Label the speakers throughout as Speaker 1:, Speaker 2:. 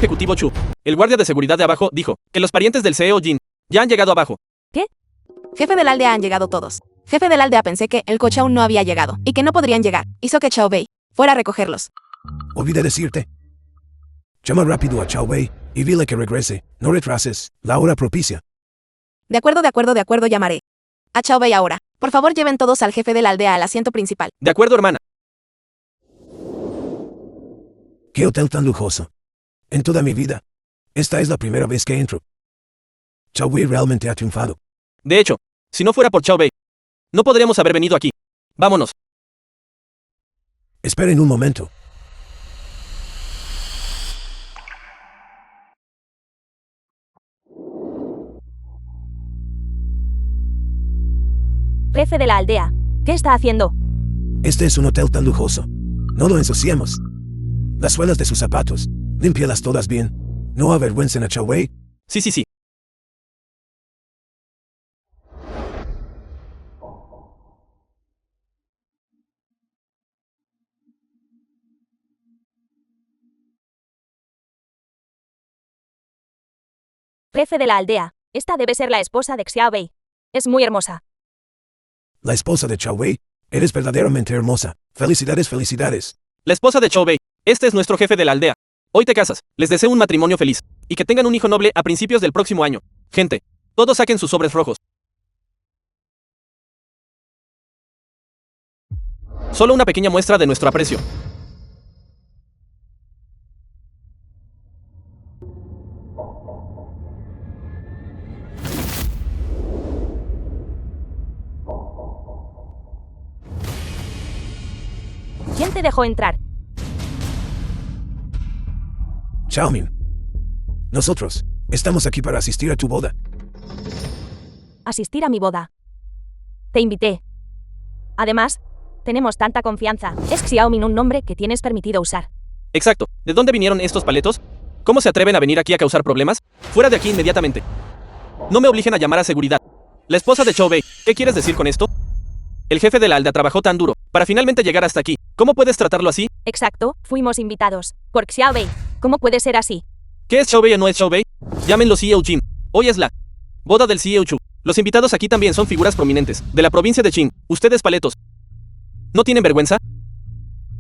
Speaker 1: ejecutivo Chu, el guardia de seguridad de abajo, dijo que los parientes del CEO Jin ya han llegado abajo.
Speaker 2: ¿Qué? Jefe de la aldea, han llegado todos. Jefe de la aldea, pensé que el coche aún no había llegado y que no podrían llegar. Hizo que Chao Bei fuera a recogerlos.
Speaker 3: Olvidé decirte. Llama rápido a Chao Bei y dile que regrese. No retrases la hora propicia.
Speaker 2: De acuerdo, llamaré a Chao Bei ahora. Por favor, lleven todos al jefe de la aldea al asiento principal.
Speaker 1: De acuerdo, hermana.
Speaker 3: ¡Qué hotel tan lujoso! En toda mi vida, esta es la primera vez que entro. Chao Bei realmente ha triunfado.
Speaker 1: De hecho, si no fuera por Chao Bei, no podríamos haber venido aquí. Vámonos.
Speaker 3: Esperen un momento.
Speaker 4: Jefe de la aldea, ¿qué está haciendo?
Speaker 3: Este es un hotel tan lujoso. No lo ensuciemos. Las suelas de sus zapatos, límpialas todas bien. No avergüencen a Chao Bei.
Speaker 1: Sí.
Speaker 4: Jefe de la aldea, esta debe ser la esposa de Xiao Bei. Es muy hermosa.
Speaker 3: La esposa de Chao Bei, eres verdaderamente hermosa. Felicidades.
Speaker 1: La esposa de Chao Bei, este es nuestro jefe de la aldea. Hoy te casas, les deseo un matrimonio feliz, y que tengan un hijo noble a principios del próximo año. Gente, todos saquen sus sobres rojos. Solo una pequeña muestra de nuestro aprecio.
Speaker 4: ¿Quién te dejó entrar?
Speaker 3: Chao Min. Nosotros estamos aquí para asistir a tu boda.
Speaker 4: Asistir a mi boda. Te invité. Además, tenemos tanta confianza. Es Xiaomin un nombre que tienes permitido usar.
Speaker 1: Exacto. ¿De dónde vinieron estos paletos? ¿Cómo se atreven a venir aquí a causar problemas? Fuera de aquí inmediatamente. No me obliguen a llamar a seguridad. La esposa de Chao Bei, ¿qué quieres decir con esto? El jefe de la aldea trabajó tan duro para finalmente llegar hasta aquí. ¿Cómo puedes tratarlo así?
Speaker 4: Exacto, fuimos invitados por Xiao Bei. ¿Cómo puede ser así?
Speaker 1: ¿Qué es Chao Bei o no es Chao Bei? Llámenlo CEO Jin. Hoy es la boda del CEO Chu. Los invitados aquí también son figuras prominentes de la provincia de Qing. Ustedes paletos, ¿no tienen vergüenza?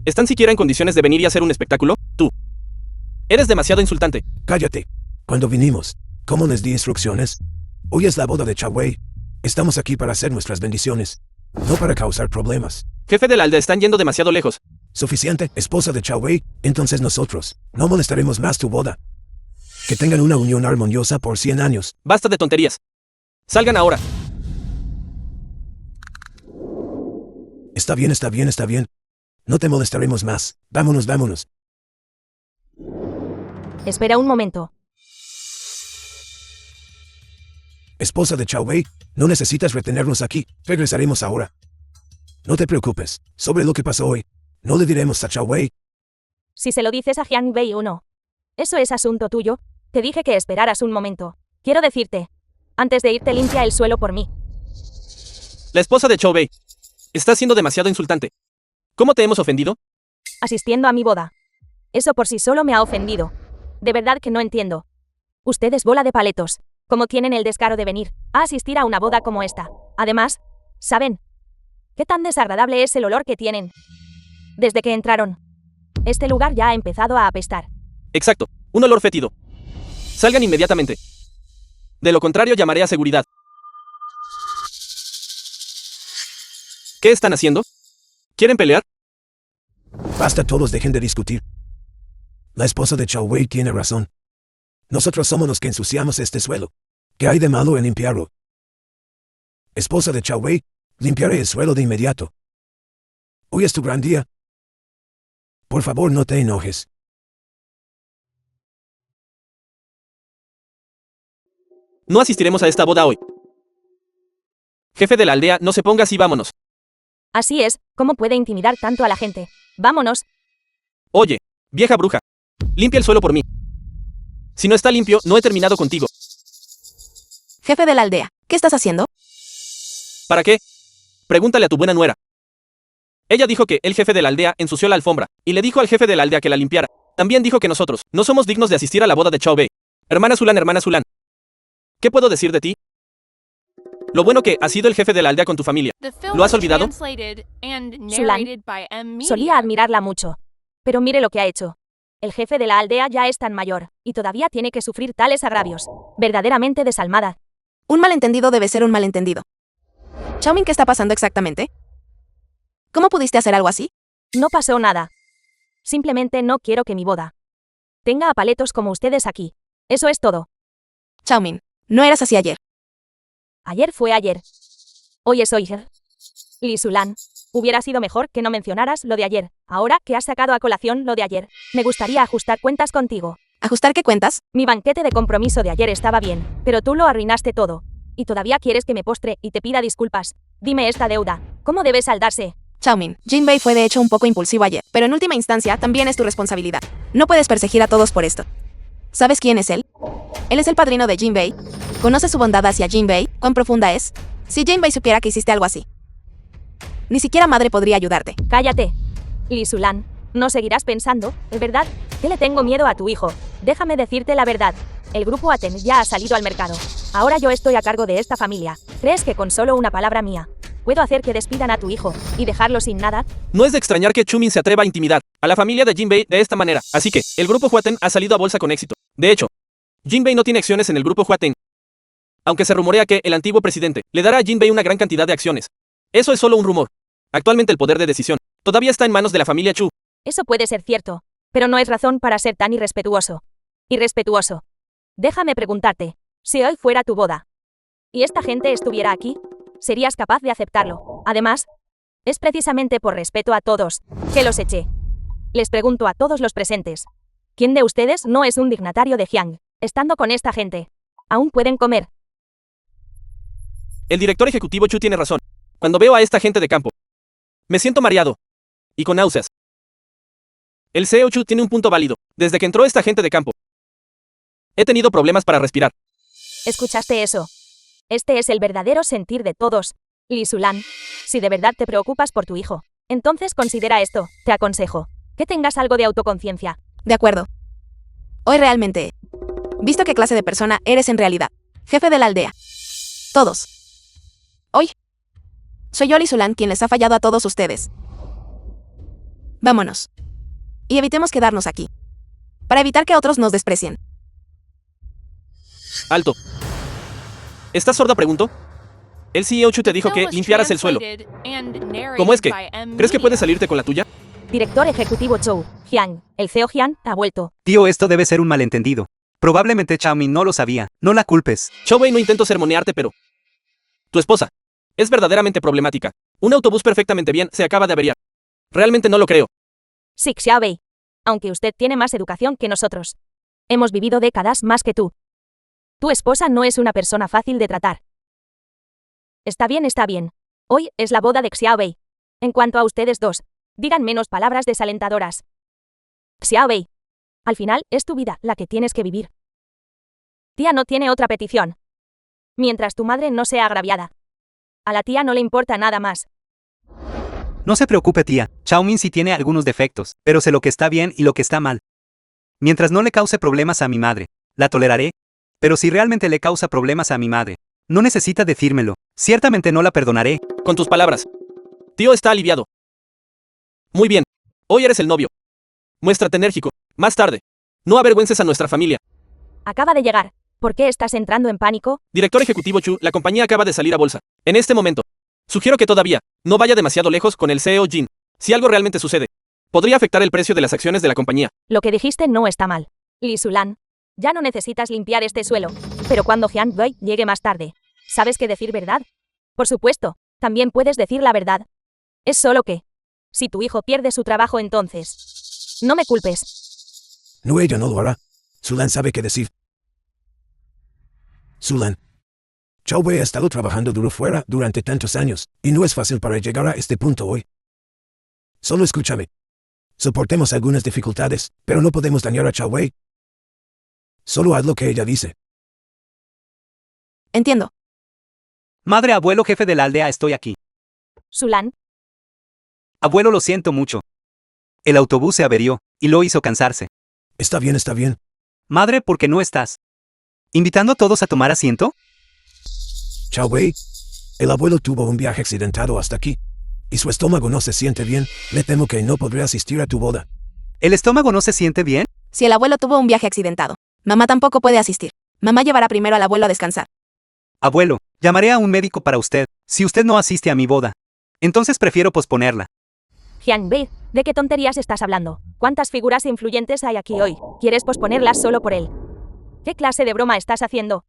Speaker 1: ¿Están siquiera en condiciones de venir y hacer un espectáculo? Tú eres demasiado insultante.
Speaker 3: Cállate. Cuando vinimos, ¿cómo les di instrucciones? Hoy es la boda de Chao Bei. Estamos aquí para hacer nuestras bendiciones, no para causar problemas.
Speaker 1: Jefe de la aldea, están yendo demasiado lejos.
Speaker 3: Suficiente, esposa de Chao Bei. Entonces nosotros no molestaremos más tu boda. Que tengan una unión armoniosa por 100 años.
Speaker 1: Basta de tonterías. Salgan ahora.
Speaker 3: Está bien. No te molestaremos más. Vámonos.
Speaker 4: Espera un momento.
Speaker 3: Esposa de Chao Bei, no necesitas retenernos aquí. Regresaremos ahora. No te preocupes sobre lo que pasó hoy. No le diremos a Chao Bei.
Speaker 4: Si se lo dices a Jiang Bei o no. Eso es asunto tuyo. Te dije que esperaras un momento. Quiero decirte, antes de irte, limpia el suelo por mí.
Speaker 1: La esposa de Chao Bei, está siendo demasiado insultante. ¿Cómo te hemos ofendido?
Speaker 4: Asistiendo a mi boda. Eso por sí solo me ha ofendido. De verdad que no entiendo. Ustedes, bola de paletos, ¿cómo tienen el descaro de venir a asistir a una boda como esta? Además, ¿saben qué tan desagradable es el olor que tienen? Desde que entraron, este lugar ya ha empezado a apestar.
Speaker 1: Exacto, un olor fétido. Salgan inmediatamente. De lo contrario, llamaré a seguridad. ¿Qué están haciendo? ¿Quieren pelear?
Speaker 3: Basta, todos dejen de discutir. La esposa de Chao Bei tiene razón. Nosotros somos los que ensuciamos este suelo. ¿Qué hay de malo en limpiarlo? Esposa de Chao Bei, limpiaré el suelo de inmediato. Hoy es tu gran día. Por favor, no te enojes.
Speaker 1: No asistiremos a esta boda hoy. Jefe de la aldea, no se ponga así, vámonos.
Speaker 4: Así es, ¿cómo puede intimidar tanto a la gente? Vámonos.
Speaker 1: Oye, vieja bruja, limpia el suelo por mí. Si no está limpio, no he terminado contigo.
Speaker 2: Jefe de la aldea, ¿qué estás haciendo?
Speaker 1: ¿Para qué? Pregúntale a tu buena nuera. Ella dijo que el jefe de la aldea ensució la alfombra, y le dijo al jefe de la aldea que la limpiara. También dijo que nosotros no somos dignos de asistir a la boda de Xiaobei. Hermana Zulan. ¿Qué puedo decir de ti? Lo bueno que has sido el jefe de la aldea con tu familia.
Speaker 5: ¿Lo has olvidado?
Speaker 4: Solía admirarla mucho. Pero mire lo que ha hecho. El jefe de la aldea ya es tan mayor, y todavía tiene que sufrir tales agravios. Verdaderamente desalmada.
Speaker 2: Un malentendido debe ser un malentendido. Xiaomin, ¿qué está pasando exactamente? ¿Cómo pudiste hacer algo así?
Speaker 4: No pasó nada. Simplemente no quiero que mi boda tenga a paletos como ustedes aquí. Eso es todo.
Speaker 2: Xiaomin, no eras así ayer.
Speaker 4: Ayer fue ayer. Hoy es hoy. Li Sulan, hubiera sido mejor que no mencionaras lo de ayer. Ahora que has sacado a colación lo de ayer, me gustaría ajustar cuentas contigo.
Speaker 2: ¿Ajustar qué cuentas?
Speaker 4: Mi banquete de compromiso de ayer estaba bien, pero tú lo arruinaste todo. Y todavía quieres que me postre y te pida disculpas. Dime esta deuda, ¿cómo debe saldarse?
Speaker 2: Xiaomin, Jinbei fue de hecho un poco impulsivo ayer, pero en última instancia también es tu responsabilidad. No puedes perseguir a todos por esto. ¿Sabes quién es él? Él es el padrino de Jinbei. ¿Conoces su bondad hacia Jinbei? ¿Cuán profunda es? Si Jinbei supiera que hiciste algo así, ni siquiera madre podría ayudarte.
Speaker 4: Cállate. Li Sulan, ¿no seguirás pensando, de verdad, que le tengo miedo a tu hijo? Déjame decirte la verdad. El grupo Aten ya ha salido al mercado. Ahora yo estoy a cargo de esta familia. ¿Crees que con solo una palabra mía puedo hacer que despidan a tu hijo y dejarlo sin nada?
Speaker 1: No es de extrañar que Xiaomin se atreva a intimidar a la familia de Jinbei de esta manera. Así que, el grupo Huaten ha salido a bolsa con éxito. De hecho, Jinbei no tiene acciones en el grupo Huaten. Aunque se rumorea que el antiguo presidente le dará a Jinbei una gran cantidad de acciones. Eso es solo un rumor. Actualmente el poder de decisión todavía está en manos de la familia Chu.
Speaker 4: Eso puede ser cierto, pero no es razón para ser tan irrespetuoso. Irrespetuoso. Déjame preguntarte, si hoy fuera tu boda y esta gente estuviera aquí, ¿serías capaz de aceptarlo? Además, es precisamente por respeto a todos que los eché. Les pregunto a todos los presentes, ¿quién de ustedes no es un dignatario de Jiang? Estando con esta gente, ¿aún pueden comer?
Speaker 1: El director ejecutivo Chu tiene razón. Cuando veo a esta gente de campo, me siento mareado y con náuseas. El CEO Chu tiene un punto válido. Desde que entró esta gente de campo, he tenido problemas para respirar.
Speaker 4: ¿Escuchaste eso? Este es el verdadero sentir de todos. Li Sulan, si de verdad te preocupas por tu hijo, entonces considera esto. Te aconsejo que tengas algo de autoconciencia.
Speaker 2: De acuerdo. Hoy realmente he visto qué clase de persona eres en realidad. Jefe de la aldea. Todos. Hoy soy yo, Li Sulan, quien les ha fallado a todos ustedes. Vámonos. Y evitemos quedarnos aquí. Para evitar que otros nos desprecien.
Speaker 1: Alto. ¿Estás sordo? Pregunto. El CEO Chu te dijo que limpiaras el suelo. ¿Cómo es que? ¿Crees que puedes salirte con la tuya?
Speaker 4: Director ejecutivo Zhou, Jiang, el CEO Jiang, ha vuelto.
Speaker 6: Tío, esto debe ser un malentendido. Probablemente Xiaomin no lo sabía. No la culpes.
Speaker 1: Xiaobei, no intento sermonearte, pero tu esposa es verdaderamente problemática. Un autobús perfectamente bien se acaba de averiar. Realmente no lo creo.
Speaker 4: Sí, Xiaobei. Aunque usted tiene más educación que nosotros. Hemos vivido décadas más que tú. Tu esposa no es una persona fácil de tratar. Está bien, está bien. Hoy es la boda de Xiaobei. En cuanto a ustedes dos, digan menos palabras desalentadoras. Xiaobei, al final es tu vida la que tienes que vivir. Tía no tiene otra petición. Mientras tu madre no sea agraviada. A la tía no le importa nada más.
Speaker 6: No se preocupe, tía. Xiaomin sí tiene algunos defectos, pero sé lo que está bien y lo que está mal. Mientras no le cause problemas a mi madre, la toleraré. Pero si realmente le causa problemas a mi madre, no necesita decírmelo. Ciertamente no la perdonaré.
Speaker 1: Con tus palabras. Tío está aliviado. Muy bien. Hoy eres el novio. Muéstrate enérgico. Más tarde. No avergüences a nuestra familia.
Speaker 4: Acaba de llegar. ¿Por qué estás entrando en pánico?
Speaker 1: Director ejecutivo Chu, la compañía acaba de salir a bolsa. En este momento, sugiero que todavía no vaya demasiado lejos con el CEO Jin. Si algo realmente sucede, podría afectar el precio de las acciones de la compañía.
Speaker 4: Lo que dijiste no está mal. Li Sulan, ya no necesitas limpiar este suelo. Pero cuando Jiang Wei llegue más tarde, ¿sabes qué decir, verdad? Por supuesto, también puedes decir la verdad. Es solo que, si tu hijo pierde su trabajo, entonces no me culpes.
Speaker 3: No, ella no lo hará. Sulan sabe qué decir. Sulan. Xiaobei ha estado trabajando duro fuera durante tantos años, y no es fácil para llegar a este punto hoy. Solo escúchame. Soportemos algunas dificultades, pero no podemos dañar a Xiaobei. Solo haz lo que ella dice.
Speaker 2: Entiendo.
Speaker 6: Madre, abuelo, jefe de la aldea, estoy aquí.
Speaker 4: Sulan,
Speaker 6: Abuelo, lo siento mucho. El autobús se averió, y lo hizo cansarse.
Speaker 3: Está bien, está bien.
Speaker 6: Madre, ¿por qué no estás? ¿Invitando a todos a tomar asiento?
Speaker 3: Chao Wei. El abuelo tuvo un viaje accidentado hasta aquí. Y su estómago no se siente bien. Me temo que no podré asistir a tu boda.
Speaker 6: ¿El estómago no se siente bien?
Speaker 2: Si el abuelo tuvo un viaje accidentado, mamá tampoco puede asistir. Mamá llevará primero al abuelo a descansar.
Speaker 6: Abuelo, llamaré a un médico para usted, si usted no asiste a mi boda. Entonces prefiero posponerla.
Speaker 4: Jianbei, ¿de qué tonterías estás hablando? ¿Cuántas figuras influyentes hay aquí hoy? ¿Quieres posponerlas solo por él? ¿Qué clase de broma estás haciendo?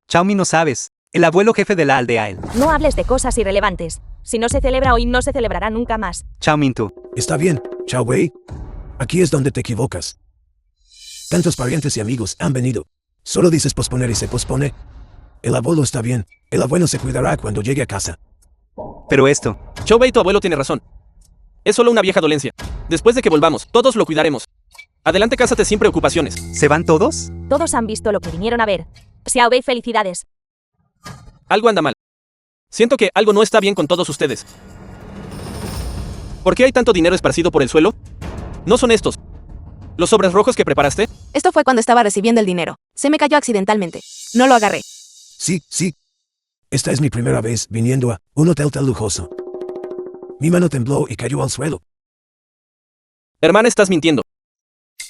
Speaker 6: Xiaomi, no sabes. El abuelo jefe de la aldea, él.
Speaker 4: No hables de cosas irrelevantes. Si no se celebra hoy, no se celebrará nunca más.
Speaker 6: Xiaomi, tú.
Speaker 3: Está bien, Chao Wei. Aquí es donde te equivocas. Tantos parientes y amigos han venido. Solo dices posponer y se pospone. El abuelo está bien. El abuelo se cuidará cuando llegue a casa.
Speaker 6: Pero esto.
Speaker 1: Chao Wei, tu abuelo tiene razón. Es solo una vieja dolencia. Después de que volvamos, todos lo cuidaremos. Adelante, cásate sin preocupaciones.
Speaker 6: ¿Se van todos?
Speaker 4: Todos han visto lo que vinieron a ver. Xiaobei, felicidades.
Speaker 1: Algo anda mal. Siento que algo no está bien con todos ustedes. ¿Por qué hay tanto dinero esparcido por el suelo? No son estos. ¿Los sobres rojos que preparaste?
Speaker 2: Esto fue cuando estaba recibiendo el dinero. Se me cayó accidentalmente. No lo agarré.
Speaker 3: Sí, sí. Esta es mi primera vez viniendo a un hotel tan lujoso. Mi mano tembló y cayó al suelo.
Speaker 1: Hermana, estás mintiendo.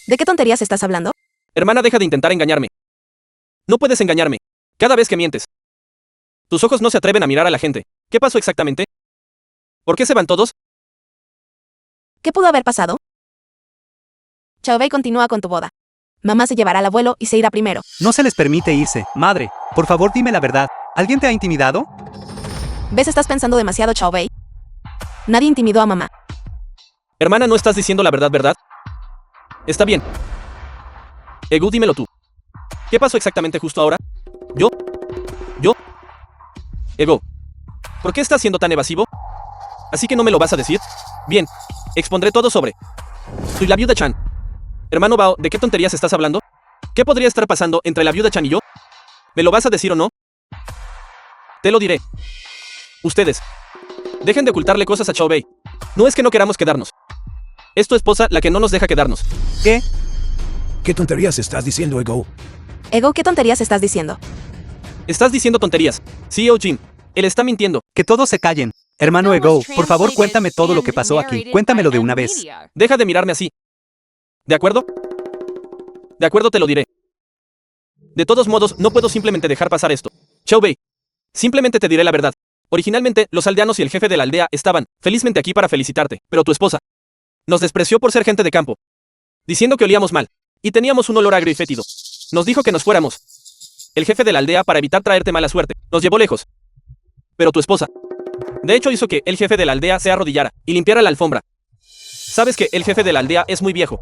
Speaker 2: ¿De qué tonterías estás hablando?
Speaker 1: Hermana, deja de intentar engañarme. No puedes engañarme. Cada vez que mientes. Tus ojos no se atreven a mirar a la gente. ¿Qué pasó exactamente? ¿Por qué se van todos?
Speaker 2: ¿Qué pudo haber pasado? Chao Wei, continúa con tu boda. Mamá se llevará al abuelo y se irá primero.
Speaker 6: No se les permite irse. Madre, por favor dime la verdad. ¿Alguien te ha intimidado?
Speaker 2: ¿Ves? Estás pensando demasiado, Chao Wei. Nadie intimidó a mamá.
Speaker 1: Hermana, no estás diciendo la verdad, ¿verdad? Está bien. Egu, dímelo tú. ¿Qué pasó exactamente justo ahora? ¿Yo? Ego, ¿por qué estás siendo tan evasivo? ¿Así que no me lo vas a decir? Bien, expondré todo sobre. Soy la viuda Chan. Hermano Bao, ¿de qué tonterías estás hablando? ¿Qué podría estar pasando entre la viuda Chan y yo? ¿Me lo vas a decir o no? Te lo diré. Ustedes. Dejen de ocultarle cosas a Chao Wei. No es que no queramos quedarnos. Es tu esposa la que no nos deja quedarnos.
Speaker 6: ¿Qué?
Speaker 3: ¿Qué tonterías estás diciendo, Ego?
Speaker 2: Ego, ¿qué tonterías estás diciendo?
Speaker 1: Estás diciendo tonterías. CEO Jim. Él está mintiendo.
Speaker 6: Que todos se callen. Hermano Ego, por favor cuéntame todo lo que pasó aquí. Cuéntamelo de una vez.
Speaker 1: Deja de mirarme así. ¿De acuerdo? De acuerdo, te lo diré. De todos modos, no puedo simplemente dejar pasar esto. Chao Wei. Simplemente te diré la verdad. Originalmente, los aldeanos y el jefe de la aldea estaban, felizmente, aquí para felicitarte, pero tu esposa nos despreció por ser gente de campo, diciendo que olíamos mal, y teníamos un olor agrio y fétido. Nos dijo que nos fuéramos. El jefe de la aldea, para evitar traerte mala suerte, nos llevó lejos. Pero tu esposa, de hecho, hizo que el jefe de la aldea se arrodillara y limpiara la alfombra. ¿Sabes que el jefe de la aldea es muy viejo?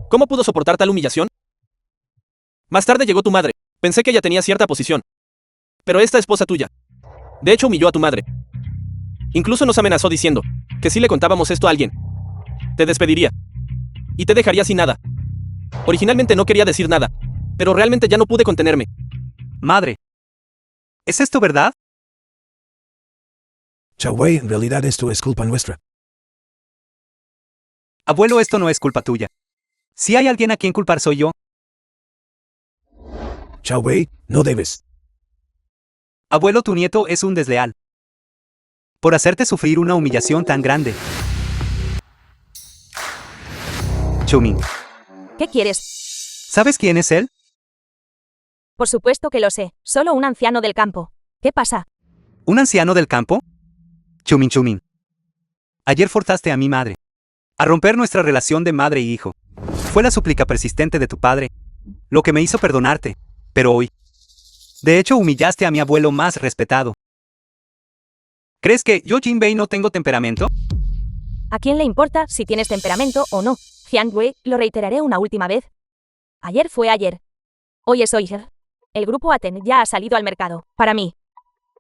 Speaker 1: ¿Cómo pudo soportar tal humillación? Más tarde llegó tu madre. Pensé que ella tenía cierta posición. Pero esta esposa tuya, de hecho, humilló a tu madre. Incluso nos amenazó diciendo que si le contábamos esto a alguien, te despediría y te dejaría sin nada. Originalmente no quería decir nada, pero realmente ya no pude contenerme.
Speaker 6: Madre. ¿Es esto verdad?
Speaker 3: Chao Wei, en realidad esto es culpa nuestra.
Speaker 6: Abuelo, esto no es culpa tuya. Si hay alguien a quien culpar soy yo.
Speaker 3: Chao Wei, no debes.
Speaker 6: Abuelo, tu nieto es un desleal. Por hacerte sufrir una humillación tan grande. Chumin,
Speaker 4: ¿Qué quieres?
Speaker 6: ¿sabes quién es él?
Speaker 4: Por supuesto que lo sé. Solo un anciano del campo. ¿Qué pasa?
Speaker 6: ¿Un anciano del campo? Chumin. Ayer forzaste a mi madre a romper nuestra relación de madre y hijo. Fue la súplica persistente de tu padre lo que me hizo perdonarte. Pero hoy, de hecho, humillaste a mi abuelo más respetado. ¿Crees que yo, Jinbei, no tengo temperamento?
Speaker 4: ¿A quién le importa si tienes temperamento o no? Jianwei, lo reiteraré una última vez. Ayer fue ayer. Hoy es hoy. El grupo Aten ya ha salido al mercado. Para mí,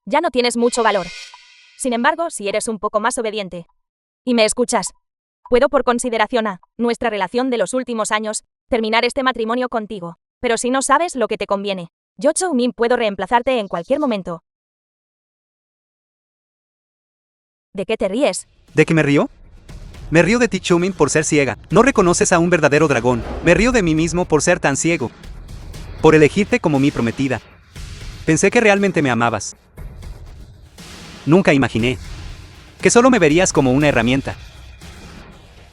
Speaker 4: ya no tienes mucho valor. Sin embargo, si eres un poco más obediente y me escuchas, puedo, por consideración a nuestra relación de los últimos años, terminar este matrimonio contigo. Pero si no sabes lo que te conviene, yo, Chou-min, puedo reemplazarte en cualquier momento. ¿De qué te ríes?
Speaker 6: ¿De qué me río? Me río de ti, Chumin, por ser ciega. No reconoces a un verdadero dragón. Me río de mí mismo por ser tan ciego. Por elegirte como mi prometida. Pensé que realmente me amabas. Nunca imaginé que solo me verías como una herramienta.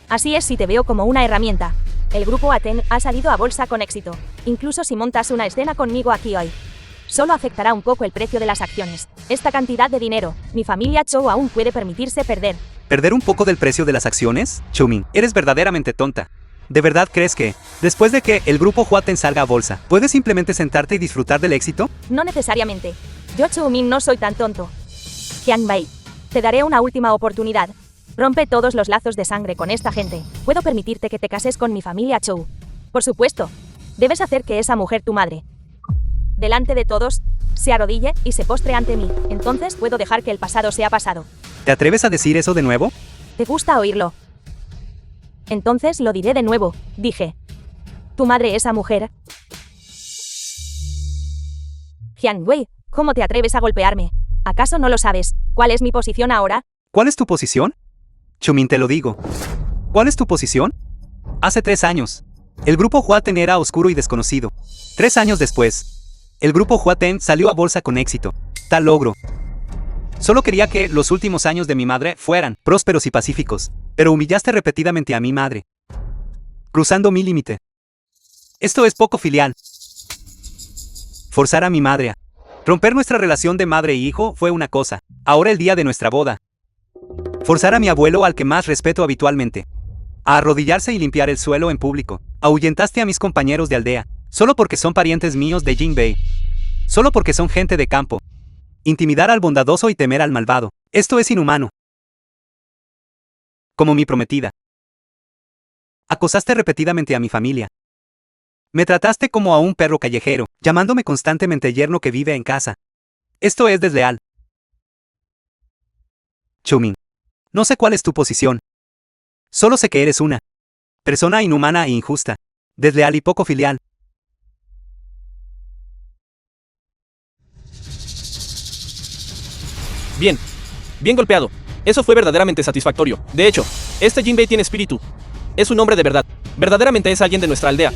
Speaker 4: Así es si te veo como una herramienta. El grupo Aten ha salido a bolsa con éxito. Incluso si montas una escena conmigo aquí hoy. Solo afectará un poco el precio de las acciones. Esta cantidad de dinero, mi familia Chou aún puede permitirse perder.
Speaker 6: ¿Perder un poco del precio de las acciones? Chumin, eres verdaderamente tonta. ¿De verdad crees que, después de que el grupo Huaten salga a bolsa, puedes simplemente sentarte y disfrutar del éxito?
Speaker 4: No necesariamente. Yo Chou-min no soy tan tonto. Hyang Bai, te daré una última oportunidad. Rompe todos los lazos de sangre con esta gente. Puedo permitirte que te cases con mi familia Chou. Por supuesto. Debes hacer que esa mujer tu madre, delante de todos, se arrodille y se postre ante mí. Entonces puedo dejar que el pasado sea pasado.
Speaker 6: ¿Te atreves a decir eso de nuevo?
Speaker 4: ¿Te gusta oírlo? Entonces lo diré de nuevo, dije. Tu madre, esa mujer. Hyang Wei, ¿cómo te atreves a golpearme? ¿Acaso no lo sabes? ¿Cuál es mi posición ahora?
Speaker 6: ¿Cuál es tu posición? Chumin, te lo digo. ¿Cuál es tu posición? Hace 3 años, el grupo Huaten era oscuro y desconocido. 3 años después, el grupo Huaten salió a bolsa con éxito. Tal logro. Solo quería que los últimos años de mi madre fueran prósperos y pacíficos, pero humillaste repetidamente a mi madre, cruzando mi límite. Esto es poco filial. Forzar a mi madre a romper nuestra relación de madre y hijo fue una cosa. Ahora el día de nuestra boda. Forzar a mi abuelo, al que más respeto habitualmente, a arrodillarse y limpiar el suelo en público. Ahuyentaste a mis compañeros de aldea, solo porque son parientes míos de Jinbei. Solo porque son gente de campo. Intimidar al bondadoso y temer al malvado. Esto es inhumano. Como mi prometida. Acosaste repetidamente a mi familia. Me trataste como a un perro callejero, llamándome constantemente yerno que vive en casa. Esto es desleal. Chumin, no sé cuál es tu posición. Solo sé que eres una persona inhumana e injusta, desleal y poco filial.
Speaker 1: Bien. Bien golpeado. Eso fue verdaderamente satisfactorio. De hecho, este Jinbei tiene espíritu. Es un hombre de verdad. Verdaderamente es alguien de nuestra aldea.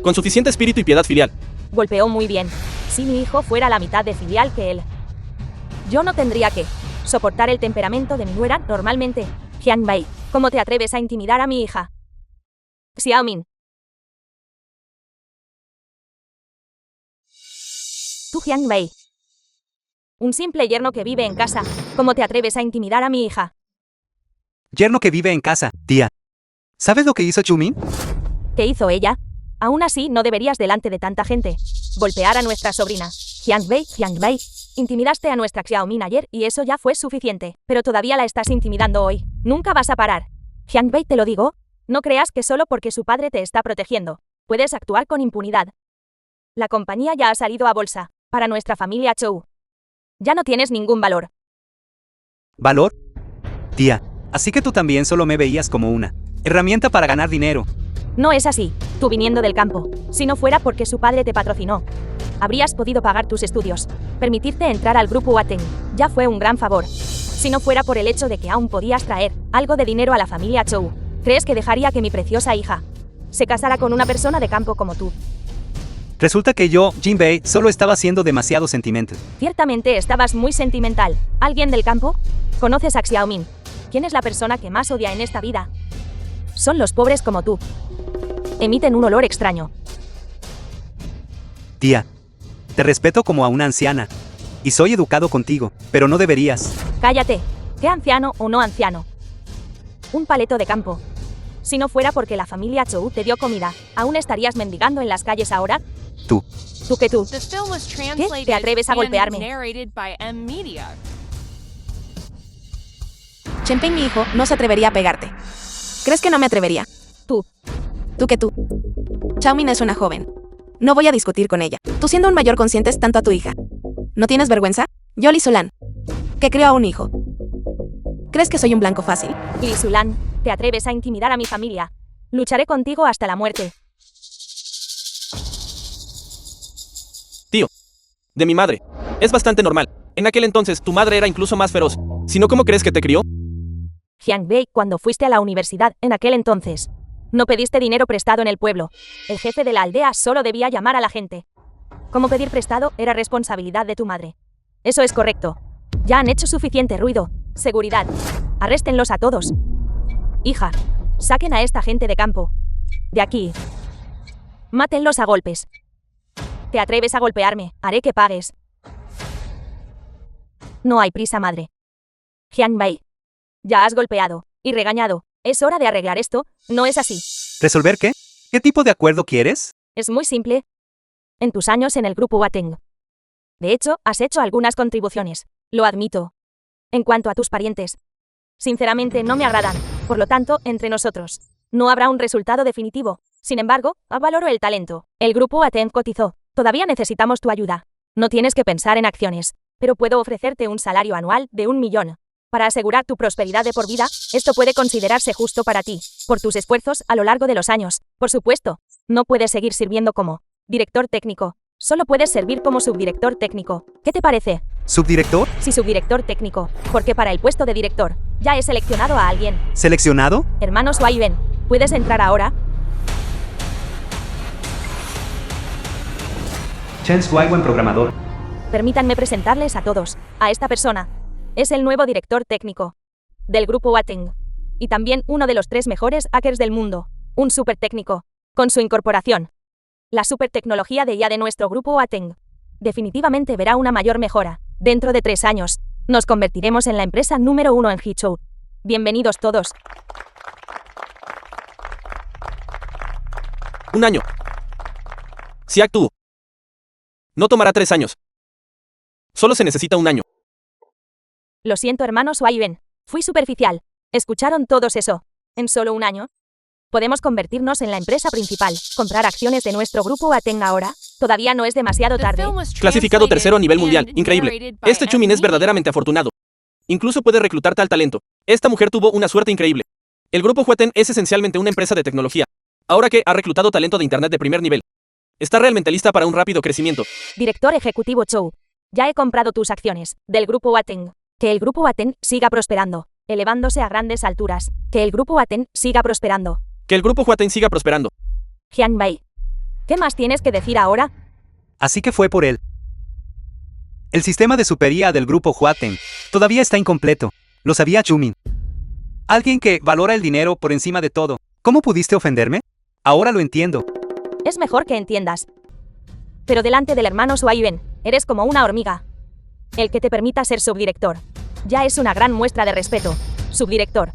Speaker 1: Con suficiente espíritu y piedad filial.
Speaker 4: Golpeó muy bien. Si mi hijo fuera la mitad de filial que él, yo no tendría que soportar el temperamento de mi nuera normalmente. Hyang Bai, ¿cómo te atreves a intimidar a mi hija? Xiaomin. Tú, Hyang Bai. Un simple yerno que vive en casa. ¿Cómo te atreves a intimidar a mi hija?
Speaker 6: Yerno que vive en casa, tía. ¿Sabes lo que hizo Chumin?
Speaker 4: ¿Qué hizo ella? Aún así, no deberías delante de tanta gente golpear a nuestra sobrina. Hyang Bai, intimidaste a nuestra Xiaomin ayer y eso ya fue suficiente, pero todavía la estás intimidando hoy. Nunca vas a parar. Hyang Bai, te lo digo, no creas que solo porque su padre te está protegiendo, puedes actuar con impunidad. La compañía ya ha salido a bolsa, para nuestra familia Chou. Ya no tienes ningún valor.
Speaker 6: ¿Valor? Tía, así que tú también solo me veías como una herramienta para ganar dinero.
Speaker 4: No es así, tú viniendo del campo. Si no fuera porque su padre te patrocinó, habrías podido pagar tus estudios. Permitirte entrar al grupo Waten ya fue un gran favor. Si no fuera por el hecho de que aún podías traer algo de dinero a la familia Chou, ¿crees que dejaría que mi preciosa hija se casara con una persona de campo como tú?
Speaker 6: Resulta que yo, Jinbei, solo estaba siendo demasiado sentimental.
Speaker 4: Ciertamente estabas muy sentimental. ¿Alguien del campo? ¿Conoces a Xiaomin? ¿Quién es la persona que más odia en esta vida? Son los pobres como tú. Emiten un olor extraño.
Speaker 6: Tía, te respeto como a una anciana. Y soy educado contigo, pero no deberías.
Speaker 4: Cállate. ¿Qué anciano o no anciano? Un paleto de campo. Si no fuera porque la familia Chou te dio comida, ¿aún estarías mendigando en las calles ahora?
Speaker 6: Tú.
Speaker 4: ¿Tú qué tú?
Speaker 5: ¿Qué?
Speaker 4: ¿Te atreves a golpearme?
Speaker 2: Chenpei, mi hijo, no se atrevería a pegarte. ¿Crees que no me atrevería?
Speaker 4: Tú.
Speaker 2: ¿Tú que tú? Xiaomin es una joven. No voy a discutir con ella. Tú siendo un mayor consientes tanto a tu hija. ¿No tienes vergüenza? Yo, Li Sulan, que crió a un hijo. ¿Crees que soy un blanco fácil?
Speaker 4: Li Sulan, te atreves a intimidar a mi familia. Lucharé contigo hasta la muerte.
Speaker 1: Tío. De mi madre. Es bastante normal. En aquel entonces tu madre era incluso más feroz. Si no, ¿cómo crees que te crió?
Speaker 4: Jiang Wei, cuando fuiste a la universidad en aquel entonces, no pediste dinero prestado en el pueblo. El jefe de la aldea solo debía llamar a la gente. Como pedir prestado era responsabilidad de tu madre. Eso es correcto. Ya han hecho suficiente ruido. Seguridad. Arréstenlos a todos. Hija, saquen a esta gente de campo. De aquí. Mátenlos a golpes. Te atreves a golpearme, haré que pagues. No hay prisa, madre. Jiang Wei. Ya has golpeado y regañado. Es hora de arreglar esto, ¿no es así?
Speaker 6: ¿Resolver qué? ¿Qué tipo de acuerdo quieres?
Speaker 4: Es muy simple. En tus años en el grupo Wateng. De hecho, has hecho algunas contribuciones. Lo admito. En cuanto a tus parientes, sinceramente no me agradan. Por lo tanto, entre nosotros, no habrá un resultado definitivo. Sin embargo, valoro el talento. El grupo Wateng cotizó. Todavía necesitamos tu ayuda. No tienes que pensar en acciones, pero puedo ofrecerte un salario anual de 1 millón. Para asegurar tu prosperidad de por vida, esto puede considerarse justo para ti, por tus esfuerzos a lo largo de los años. Por supuesto, no puedes seguir sirviendo como director técnico. Solo puedes servir como subdirector técnico. ¿Qué te parece?
Speaker 6: ¿Subdirector?
Speaker 4: Sí, subdirector técnico, porque para el puesto de director, ya he seleccionado a alguien.
Speaker 6: ¿Seleccionado?
Speaker 4: Hermanos Waiben, ¿puedes entrar ahora?
Speaker 6: Chen Shuai-Wen, programador.
Speaker 4: Permítanme presentarles a todos, a esta persona. Es el nuevo director técnico del grupo Wateng. Y también uno de los 3 mejores hackers del mundo. Un super técnico. Con su incorporación, la super tecnología de IA de nuestro grupo Wateng definitivamente verá una mayor mejora. Dentro de 3 años, nos convertiremos en la empresa número 1 en Hichou. Bienvenidos todos.
Speaker 1: 1 año. Si actúo. No tomará 3 años. Solo se necesita 1 año.
Speaker 4: Lo siento, hermanos Waiben. Fui superficial. ¿Escucharon todos eso? ¿En solo 1 año? ¿Podemos convertirnos en la empresa principal? ¿Comprar acciones de nuestro grupo Wateng ahora? Todavía no es demasiado tarde.
Speaker 1: Clasificado tercero a nivel mundial. Increíble. Este Chumin es verdaderamente afortunado. Incluso puede reclutar tal talento. Esta mujer tuvo una suerte increíble. El grupo Wateng es esencialmente una empresa de tecnología. Ahora que ha reclutado talento de internet de primer nivel, está realmente lista para un rápido crecimiento.
Speaker 4: Director ejecutivo Chou. Ya he comprado tus acciones del grupo Wateng. Que el grupo Wateng siga prosperando, elevándose a grandes alturas. Que el grupo Wateng siga prosperando.
Speaker 1: Que el grupo Wateng siga prosperando.
Speaker 4: Jiang Wei. ¿Qué más tienes que decir ahora?
Speaker 6: Así que fue por él. El sistema de supería del grupo Wateng todavía está incompleto. Lo sabía Chumin. Alguien que valora el dinero por encima de todo. ¿Cómo pudiste ofenderme? Ahora lo entiendo.
Speaker 4: Es mejor que entiendas. Pero delante del hermano Waiben, eres como una hormiga. El que te permita ser subdirector ya es una gran muestra de respeto. Subdirector.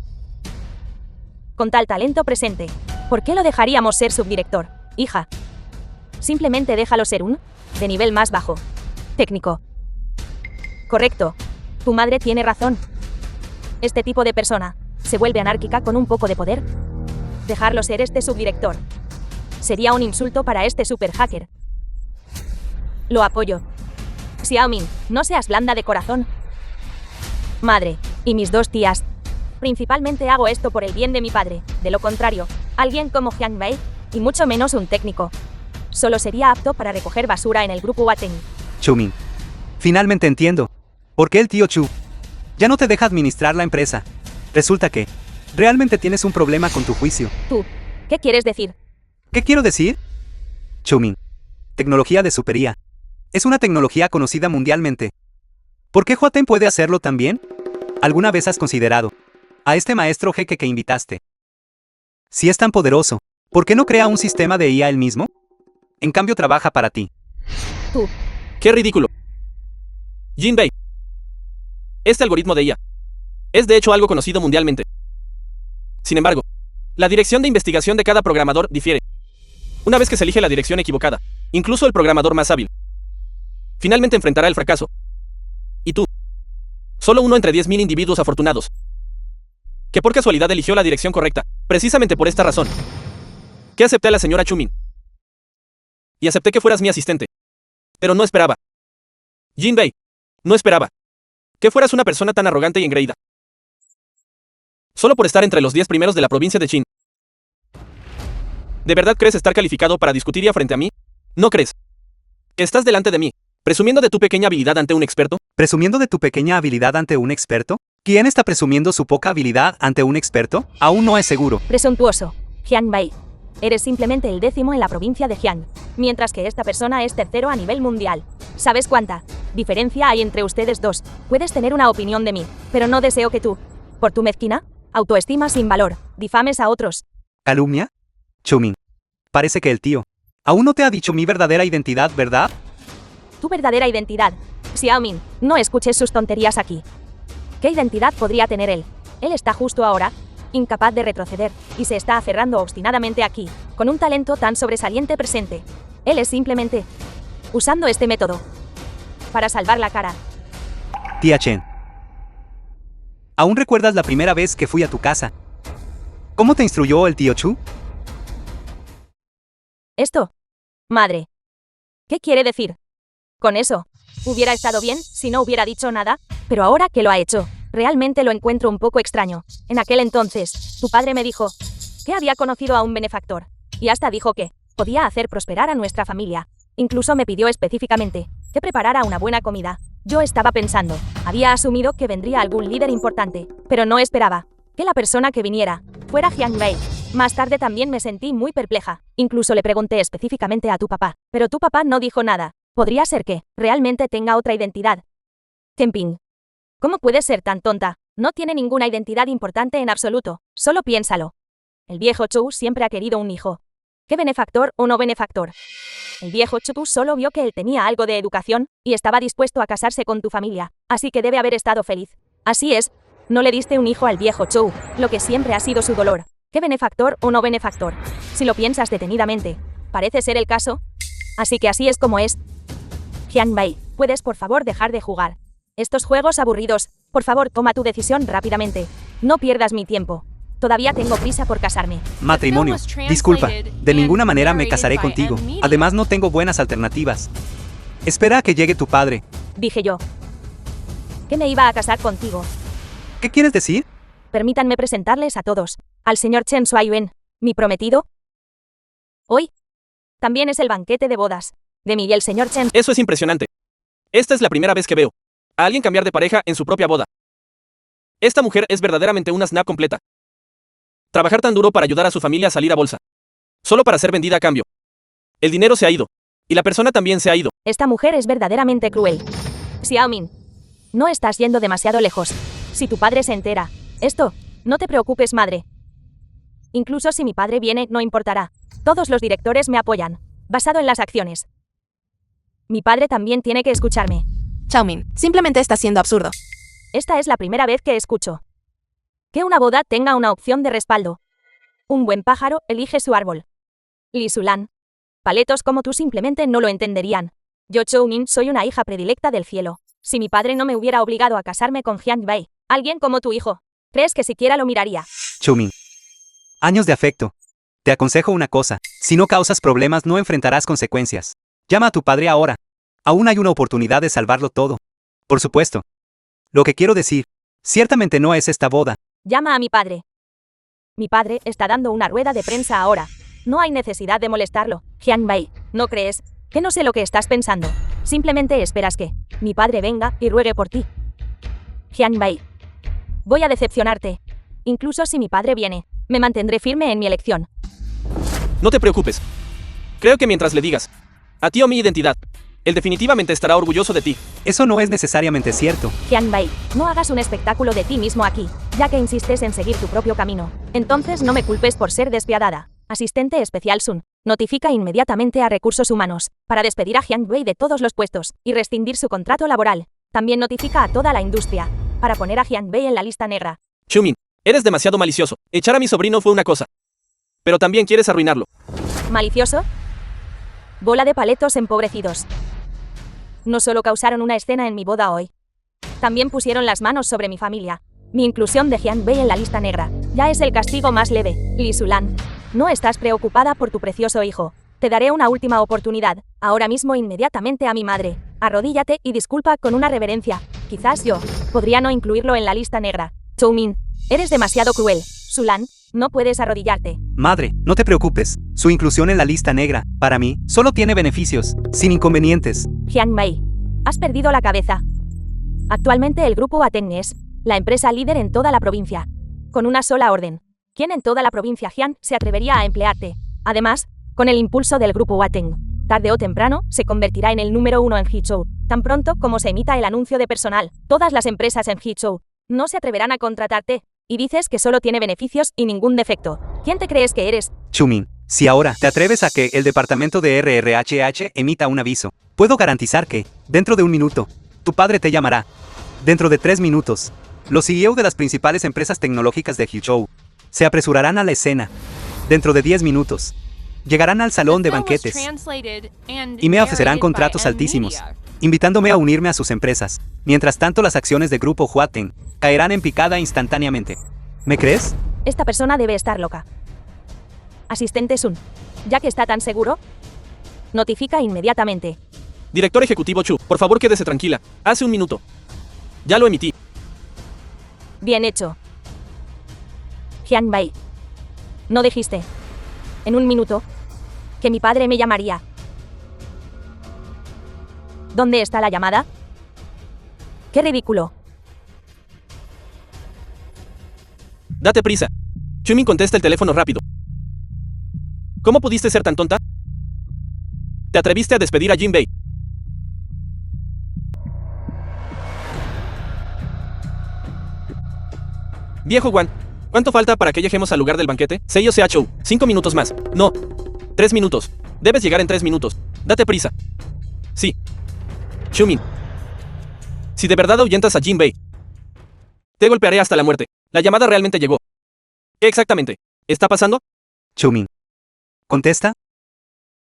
Speaker 4: Con tal talento presente, ¿por qué lo dejaríamos ser subdirector, hija? Simplemente déjalo ser de nivel más bajo. Técnico. Correcto. Tu madre tiene razón. Este tipo de persona se vuelve anárquica con un poco de poder. Dejarlo ser este subdirector sería un insulto para este super hacker. Lo apoyo. Xiaomin, no seas blanda de corazón. Madre, y mis 2 tías. Principalmente hago esto por el bien de mi padre. De lo contrario, alguien como Jiang Wei, y mucho menos un técnico, solo sería apto para recoger basura en el grupo Wateng.
Speaker 6: Chumin. Finalmente entiendo. ¿Por qué el tío Chu ya no te deja administrar la empresa? Resulta que realmente tienes un problema con tu juicio.
Speaker 4: Tú, ¿qué quieres decir?
Speaker 6: ¿Qué quiero decir? Chumin. Tecnología de supería. Es una tecnología conocida mundialmente. ¿Por qué Wateng puede hacerlo también? ¿Alguna vez has considerado a este maestro jeque que invitaste? Si es tan poderoso, ¿por qué no crea un sistema de IA él mismo? En cambio trabaja para ti.
Speaker 4: Tú.
Speaker 1: ¡Qué ridículo! Jinbei. Este algoritmo de IA es de hecho algo conocido mundialmente. Sin embargo, la dirección de investigación de cada programador difiere. Una vez que se elige la dirección equivocada, incluso el programador más hábil finalmente enfrentará el fracaso. Y tú, solo uno entre 10.000 individuos afortunados, que por casualidad eligió la dirección correcta, precisamente por esta razón, que acepté a la señora Chumin. Y acepté que fueras mi asistente. Pero no esperaba. Jinbei, no esperaba que fueras una persona tan arrogante y engreída. Solo por estar entre los 10 primeros de la provincia de Qin. ¿De verdad crees estar calificado para discutir IA frente a mí? ¿No crees que estás delante de mí, presumiendo de tu pequeña habilidad ante un experto?
Speaker 6: ¿Presumiendo de tu pequeña habilidad ante un experto? ¿Quién está presumiendo su poca habilidad ante un experto? Aún no es seguro.
Speaker 4: Presuntuoso. Jiang Wei. Eres simplemente el 10º en la provincia de Jiang, mientras que esta persona es tercero a nivel mundial. ¿Sabes cuánta diferencia hay entre ustedes dos? Puedes tener una opinión de mí, pero no deseo que tú, por tu mezquina, autoestima sin valor, difames a otros.
Speaker 6: ¿Calumnia? Xiaomin. Parece que el tío aún no te ha dicho mi verdadera identidad, ¿verdad?
Speaker 4: Tu verdadera identidad. Xiaomin, no escuches sus tonterías aquí. ¿Qué identidad podría tener él? Él está justo ahora, incapaz de retroceder, y se está aferrando obstinadamente aquí, con un talento tan sobresaliente presente. Él es simplemente usando este método para salvar la cara.
Speaker 6: Tía Chen. ¿Aún recuerdas la primera vez que fui a tu casa? ¿Cómo te instruyó el tío Chu?
Speaker 4: Esto. Madre. ¿Qué quiere decir? Con eso, hubiera estado bien si no hubiera dicho nada, pero ahora que lo ha hecho, realmente lo encuentro un poco extraño. En aquel entonces, tu padre me dijo que había conocido a un benefactor, y hasta dijo que podía hacer prosperar a nuestra familia. Incluso me pidió específicamente que preparara una buena comida. Yo estaba pensando, había asumido que vendría algún líder importante, pero no esperaba que la persona que viniera fuera Jiang Wei. Más tarde también me sentí muy perpleja. Incluso le pregunté específicamente a tu papá, pero tu papá no dijo nada. Podría ser que realmente tenga otra identidad. Tenping. ¿Cómo puedes ser tan tonta? No tiene ninguna identidad importante en absoluto. Solo piénsalo. El viejo Chu siempre ha querido un hijo. ¿Qué benefactor o no benefactor? El viejo Chu solo vio que él tenía algo de educación y estaba dispuesto a casarse con tu familia, así que debe haber estado feliz. Así es, no le diste un hijo al viejo Chu, lo que siempre ha sido su dolor. ¿Qué benefactor o no benefactor? Si lo piensas detenidamente, parece ser el caso. Así que así es como es. Jiang Wei, ¿puedes por favor dejar de jugar estos juegos aburridos? Por favor, toma tu decisión rápidamente. No pierdas mi tiempo. Todavía tengo prisa por casarme.
Speaker 6: Matrimonio. Disculpa, de ninguna manera me casaré contigo. Además no tengo buenas alternativas. Espera a que llegue tu padre.
Speaker 4: Dije yo que me iba a casar contigo.
Speaker 6: ¿Qué quieres decir?
Speaker 4: Permítanme presentarles a todos al señor Chen Shuaiyuan, mi prometido. Hoy también es el banquete de bodas de mí y el señor Chen.
Speaker 1: Eso es impresionante. Esta es la primera vez que veo a alguien cambiar de pareja en su propia boda. Esta mujer es verdaderamente una snap completa. Trabajar tan duro para ayudar a su familia a salir a bolsa. Solo para ser vendida a cambio. El dinero se ha ido. Y la persona también se ha ido.
Speaker 4: Esta mujer es verdaderamente cruel. Xiaomin, no estás yendo demasiado lejos. Si tu padre se entera, esto, no te preocupes, madre. Incluso si mi padre viene, no importará. Todos los directores me apoyan, basado en las acciones. Mi padre también tiene que escucharme.
Speaker 2: Xiaomin, simplemente está siendo absurdo.
Speaker 4: Esta es la primera vez que escucho que una boda tenga una opción de respaldo. Un buen pájaro elige su árbol. Li Sulan. Paletos como tú simplemente no lo entenderían. Yo Xiaomin soy una hija predilecta del cielo. Si mi padre no me hubiera obligado a casarme con Jiang Wei, alguien como tu hijo, ¿crees que siquiera lo miraría?
Speaker 6: Xiaomin. Años de afecto. Te aconsejo una cosa. Si no causas problemas no enfrentarás consecuencias. Llama a tu padre ahora. Aún hay una oportunidad de salvarlo todo. Por supuesto. Lo que quiero decir, ciertamente no es esta boda.
Speaker 4: Llama a mi padre. Mi padre está dando una rueda de prensa ahora. No hay necesidad de molestarlo. Jiang Wei, ¿no crees que no sé lo que estás pensando? Simplemente esperas que mi padre venga y ruegue por ti. Jiang Wei, voy a decepcionarte. Incluso si mi padre viene, me mantendré firme en mi elección.
Speaker 1: No te preocupes. Creo que mientras le digas a tío mi identidad, él definitivamente estará orgulloso de ti.
Speaker 6: Eso no es necesariamente cierto.
Speaker 4: Jiang Wei, no hagas un espectáculo de ti mismo aquí, ya que insistes en seguir tu propio camino. Entonces no me culpes por ser despiadada. Asistente especial Sun, notifica inmediatamente a Recursos Humanos para despedir a Jiang Wei de todos los puestos y rescindir su contrato laboral. También notifica a toda la industria para poner a Jiang Wei en la lista negra.
Speaker 1: Xiaomin, eres demasiado malicioso. Echar a mi sobrino fue una cosa, pero también quieres arruinarlo.
Speaker 4: ¿Malicioso? Bola de paletos empobrecidos. No solo causaron una escena en mi boda hoy, también pusieron las manos sobre mi familia. Mi inclusión de Jiang Wei en la lista negra ya es el castigo más leve. Li Sulan, no estás preocupada por tu precioso hijo. Te daré una última oportunidad, ahora mismo inmediatamente a mi madre. Arrodíllate y disculpa con una reverencia. Quizás yo podría no incluirlo en la lista negra. Xiaomin, eres demasiado cruel. Sulan, no puedes arrodillarte.
Speaker 6: Madre, no te preocupes. Su inclusión en la lista negra, para mí, solo tiene beneficios, sin inconvenientes.
Speaker 4: Jiang Wei, has perdido la cabeza. Actualmente el grupo Atenes la empresa líder en toda la provincia. Con una sola orden. ¿Quién en toda la provincia Jian se atrevería a emplearte? Además, con el impulso del grupo Wateng, tarde o temprano, se convertirá en el número 1 en Hizhou. Tan pronto como se emita el anuncio de personal, todas las empresas en Hizhou no se atreverán a contratarte. Y dices que solo tiene beneficios y ningún defecto. ¿Quién te crees que eres?
Speaker 6: Chumin, si ahora te atreves a que el departamento de RRHH emita un aviso, puedo garantizar que, dentro de un minuto, tu padre te llamará. Dentro de 3 minutos, los CEO de las principales empresas tecnológicas de Hizhou se apresurarán a la escena. Dentro de 10 minutos, llegarán al salón de banquetes y me ofrecerán contratos altísimos, invitándome a unirme a sus empresas. Mientras tanto, las acciones de Grupo Huateng caerán en picada instantáneamente. ¿Me crees?
Speaker 4: Esta persona debe estar loca. Asistente Sun, ya que está tan seguro, notifica inmediatamente.
Speaker 1: Director ejecutivo Chu, por favor quédese tranquila. Hace un minuto. Ya lo emití.
Speaker 4: Bien hecho. Jian Bai. No dijiste, en un minuto, que mi padre me llamaría. ¿Dónde está la llamada? ¡Qué ridículo!
Speaker 1: Date prisa. Chumin contesta el teléfono rápido. ¿Cómo pudiste ser tan tonta? Te atreviste a despedir a Jinbei. Viejo Wan, ¿cuánto falta para que lleguemos al lugar del banquete? Seiyo Seachou, 5 minutos más. No, 3 minutos. Debes llegar en 3 minutos. Date prisa. Sí. Chumin. Si de verdad ahuyentas a Jinbei, te golpearé hasta la muerte. La llamada realmente llegó. ¿Qué exactamente está pasando?
Speaker 6: Chumin. ¿Contesta?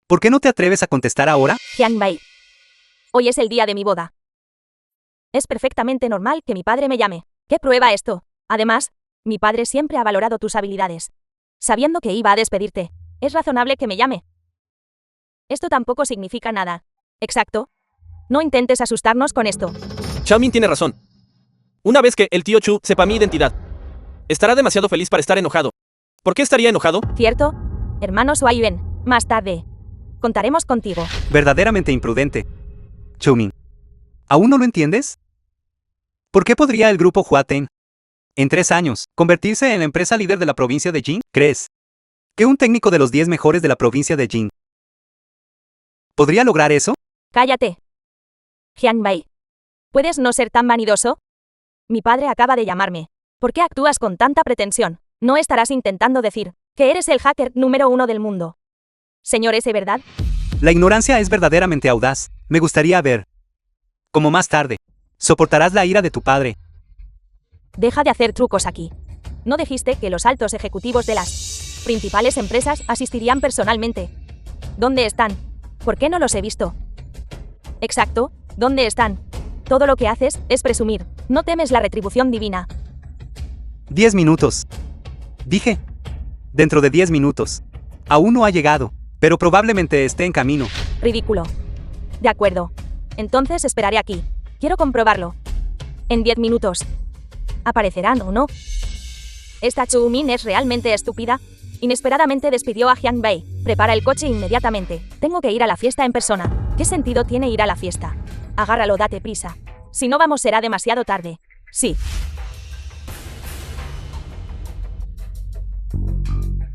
Speaker 6: ¿Por qué no te atreves a contestar ahora?
Speaker 4: Jian Bai. Hoy es el día de mi boda. Es perfectamente normal que mi padre me llame. ¿Qué prueba esto? Además, mi padre siempre ha valorado tus habilidades. Sabiendo que iba a despedirte, es razonable que me llame. Esto tampoco significa nada. Exacto. No intentes asustarnos con esto.
Speaker 1: Xiaomin tiene razón. Una vez que el tío Chu sepa mi identidad, estará demasiado feliz para estar enojado. ¿Por qué estaría enojado?
Speaker 4: ¿Cierto? Hermano Suayuan, más tarde contaremos contigo.
Speaker 6: Verdaderamente imprudente. Chumin. ¿Aún no lo entiendes? ¿Por qué podría el grupo Huateng, en 3 años, convertirse en la empresa líder de la provincia de Jing? ¿Crees que un técnico de los 10 mejores de la provincia de Jing podría lograr eso?
Speaker 4: Cállate. Jian Bai. ¿Puedes no ser tan vanidoso? Mi padre acaba de llamarme. ¿Por qué actúas con tanta pretensión? No estarás intentando decir que eres el hacker número 1 del mundo. Señor, ¿es verdad?
Speaker 6: La ignorancia es verdaderamente audaz. Me gustaría ver cómo más tarde soportarás la ira de tu padre.
Speaker 4: Deja de hacer trucos aquí. ¿No dijiste que los altos ejecutivos de las principales empresas asistirían personalmente? ¿Dónde están? ¿Por qué no los he visto? Exacto, ¿dónde están? Todo lo que haces es presumir. No temes la retribución divina.
Speaker 6: 10 minutos. Dije. Dentro de 10 minutos. Aún no ha llegado, pero probablemente esté en camino.
Speaker 4: Ridículo. De acuerdo. Entonces esperaré aquí. Quiero comprobarlo. En 10 minutos. ¿Aparecerán o no? ¿Esta Chumin es realmente estúpida? Inesperadamente despidió a Jian Bai. Prepara el coche inmediatamente. Tengo que ir a la fiesta en persona. ¿Qué sentido tiene ir a la fiesta? Agárralo, date prisa. Si no vamos será demasiado tarde. Sí.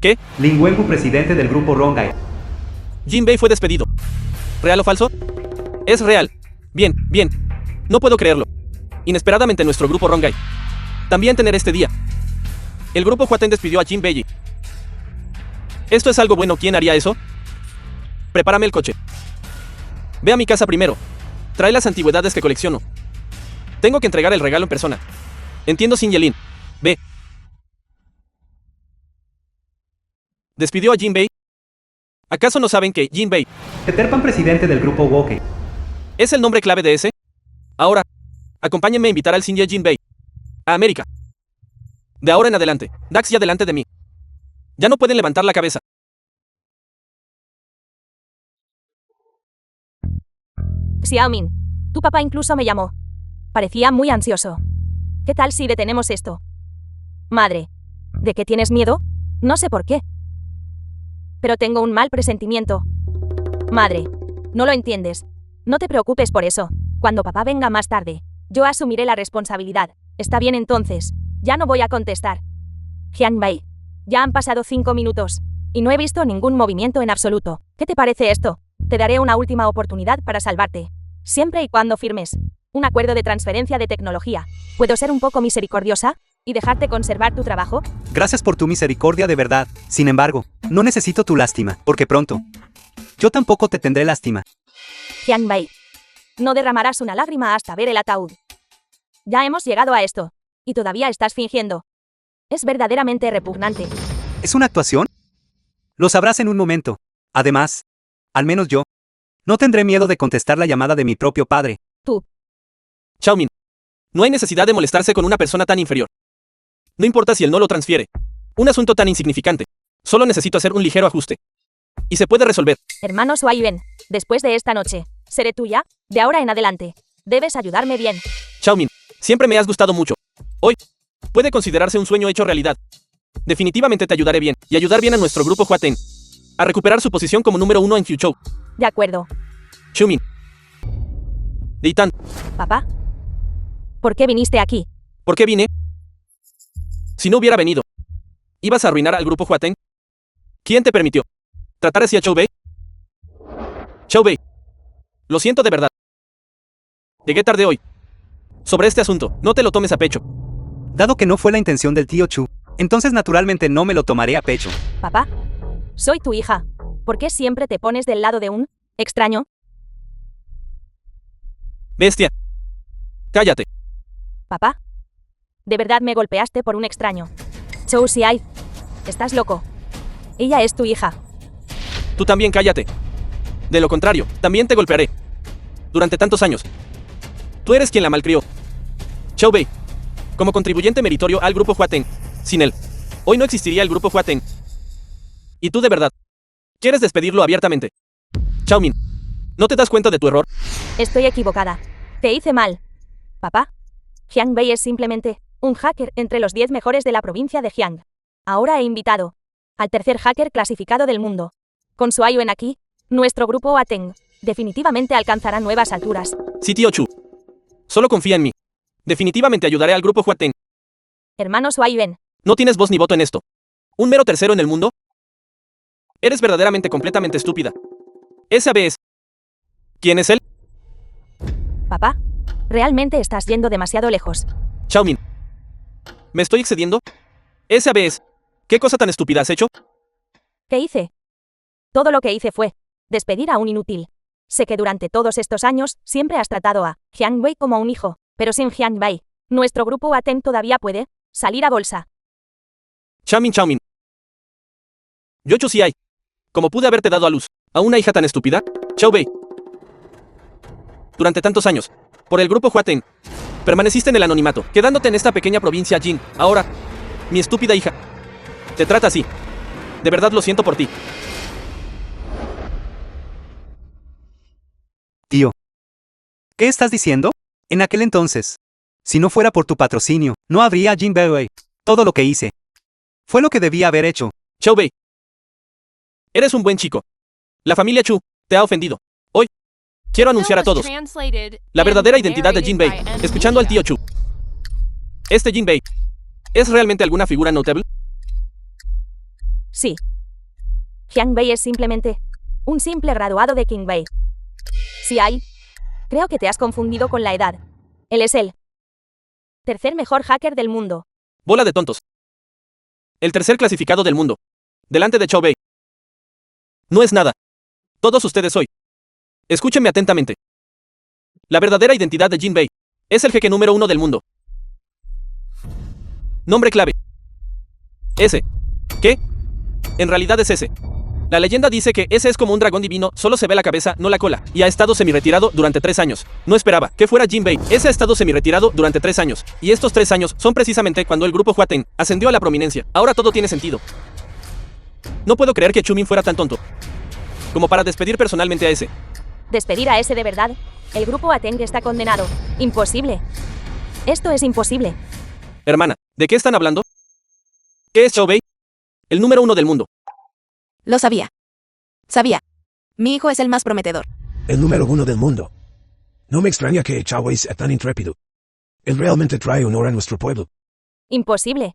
Speaker 1: ¿Qué?
Speaker 6: Lin Wenwu, presidente del grupo Rongai.
Speaker 1: Jinbei fue despedido. ¿Real o falso? Es real. Bien, bien. No puedo creerlo. Inesperadamente nuestro grupo Rongai también tener este día. El grupo Huateng despidió a Jinbei. Esto es algo bueno. ¿Quién haría eso? Prepárame el coche. Ve a mi casa primero. Trae las antigüedades que colecciono. Tengo que entregar el regalo en persona. Entiendo, Xin Yelin. Ve. ¿Despidió a Jinbei? ¿Acaso no saben que Jinbei
Speaker 6: Peter presidente del grupo Woke.
Speaker 1: es el nombre clave de ese? Ahora, acompáñenme a invitar al Xin Ye Jinbei a América. De ahora en adelante, Dax ya delante de mí. Ya no pueden levantar la cabeza.
Speaker 4: Xiaomin, tu papá incluso me llamó. Parecía muy ansioso. ¿Qué tal si detenemos esto? Madre, ¿de qué tienes miedo? No sé por qué. Pero tengo un mal presentimiento. Madre, no lo entiendes. No te preocupes por eso. Cuando papá venga más tarde, yo asumiré la responsabilidad. Está bien entonces. Ya no voy a contestar. Jiang Wei. Ya han pasado 5 minutos. Y no he visto ningún movimiento en absoluto. ¿Qué te parece esto? Te daré una última oportunidad para salvarte. Siempre y cuando firmes un acuerdo de transferencia de tecnología. ¿Puedo ser un poco misericordiosa y dejarte conservar tu trabajo?
Speaker 6: Gracias por tu misericordia de verdad. Sin embargo, no necesito tu lástima, porque pronto yo tampoco te tendré lástima.
Speaker 4: Jiang Wei. No derramarás una lágrima hasta ver el ataúd. Ya hemos llegado a esto. Y todavía estás fingiendo. Es verdaderamente repugnante.
Speaker 6: ¿Es una actuación? Lo sabrás en un momento. Además, al menos yo, no tendré miedo de contestar la llamada de mi propio padre.
Speaker 4: Tú.
Speaker 1: Xiaomin. No hay necesidad de molestarse con una persona tan inferior. No importa si él no lo transfiere. Un asunto tan insignificante. Solo necesito hacer un ligero ajuste. Y se puede resolver.
Speaker 4: Hermano Suayuan, después de esta noche, seré tuya, de ahora en adelante. Debes ayudarme bien.
Speaker 1: Xiaomin, siempre me has gustado mucho. Hoy, puede considerarse un sueño hecho realidad. Definitivamente te ayudaré bien, y ayudar bien a nuestro grupo Huaten a recuperar su posición como número 1 en Fuchou.
Speaker 4: De acuerdo.
Speaker 1: Xiumin. Leitan,
Speaker 4: Papá. ¿Por qué viniste aquí?
Speaker 1: ¿por qué vine? Si no hubiera venido, ¿ibas a arruinar al grupo Huaten? ¿Quién te permitió tratar así a Chou Bei? Chou Bei, lo siento de verdad. Llegué tarde hoy. Sobre este asunto, no te lo tomes a pecho.
Speaker 6: Dado que no fue la intención del tío Chu, entonces naturalmente no me lo tomaré a pecho.
Speaker 4: Papá. Soy tu hija. ¿Por qué siempre te pones del lado de un extraño?
Speaker 1: Bestia. Cállate.
Speaker 4: Papá. De verdad me golpeaste por un extraño. Chou Xiai. Estás loco. Ella es tu hija.
Speaker 1: Tú también cállate. De lo contrario, también te golpearé. Durante tantos años. Tú eres quien la malcrió. Chou Bei, como contribuyente meritorio al grupo Huaten. Sin él, hoy no existiría el grupo Huaten. Y tú de verdad, ¿quieres despedirlo abiertamente? Xiaomin, ¿no te das cuenta de tu error?
Speaker 4: Estoy equivocada. Te hice mal. Papá. Jiang Wei es simplemente un hacker entre los 10 mejores de la provincia de Jiang. Ahora he invitado al tercer hacker clasificado del mundo. Con Suayuan aquí, nuestro grupo Huaten definitivamente alcanzará nuevas alturas.
Speaker 1: Sí, tío Chu. Solo confía en mí. Definitivamente ayudaré al grupo Huaten.
Speaker 4: Hermano Suayuan.
Speaker 1: No tienes voz ni voto en esto. ¿Un mero tercero en el mundo? Eres verdaderamente completamente estúpida. ¿SABS? ¿Quién es él?
Speaker 4: Papá. Realmente estás yendo demasiado lejos.
Speaker 1: Xiaomin. ¿Me estoy excediendo? ¿SABS? ¿Qué cosa tan estúpida has hecho?
Speaker 4: ¿Qué hice? Todo lo que hice fue despedir a un inútil. Sé que durante todos estos años siempre has tratado a Jiang Wei como un hijo, pero sin Jiang Wei, nuestro grupo Huaten todavía puede salir a bolsa.
Speaker 1: Xiaomin. Yo Chu Xiai. ¿Cómo pude haberte dado a luz a una hija tan estúpida? Chou Bei. Durante tantos años, por el grupo Huaten, permaneciste en el anonimato, quedándote en esta pequeña provincia Jin. Ahora, mi estúpida hija te trata así. De verdad lo siento por ti.
Speaker 6: Tío. ¿Qué estás diciendo? En aquel entonces, si no fuera por tu patrocinio, no habría Jin Bei. Todo lo que hice fue lo que debía haber hecho.
Speaker 1: Chou Bei. Eres un buen chico. La familia Chu te ha ofendido. Hoy, quiero anunciar a todos la verdadera identidad de Jin Bei, escuchando al tío Chu. Este Jin Bei, ¿es realmente alguna figura notable?
Speaker 4: Sí. Jiang Wei es simplemente un simple graduado de Qingbei. Xiai. Creo que te has confundido con la edad. Él es el tercer mejor hacker del mundo.
Speaker 1: Bola de tontos. El tercer clasificado del mundo. Delante de Chou Bei. No es nada. Todos ustedes hoy. Escúchenme atentamente. La verdadera identidad de Jin Bei es el jeque número 1 del mundo. Nombre clave. Ese. ¿Qué? En realidad es ese. La leyenda dice que ese es como un dragón divino, solo se ve la cabeza, no la cola, y ha estado semi-retirado durante 3 años. No esperaba que fuera Jin Bei. Ese ha estado semi-retirado durante 3 años. Y estos 3 años son precisamente cuando el grupo Huaten ascendió a la prominencia. Ahora todo tiene sentido. No puedo creer que Xiumin fuera tan tonto como para despedir personalmente a ese.
Speaker 4: ¿Despedir a ese de verdad? El grupo Huaten está condenado. Imposible. Esto es imposible.
Speaker 1: Hermana, ¿de qué están hablando? ¿Qué es Chou Bei? El número 1 del mundo.
Speaker 2: Lo sabía. Sabía. Mi hijo es el más prometedor.
Speaker 3: El número 1 del mundo. No me extraña que Chao Wei sea tan intrépido. Él realmente trae honor a nuestro pueblo.
Speaker 4: Imposible.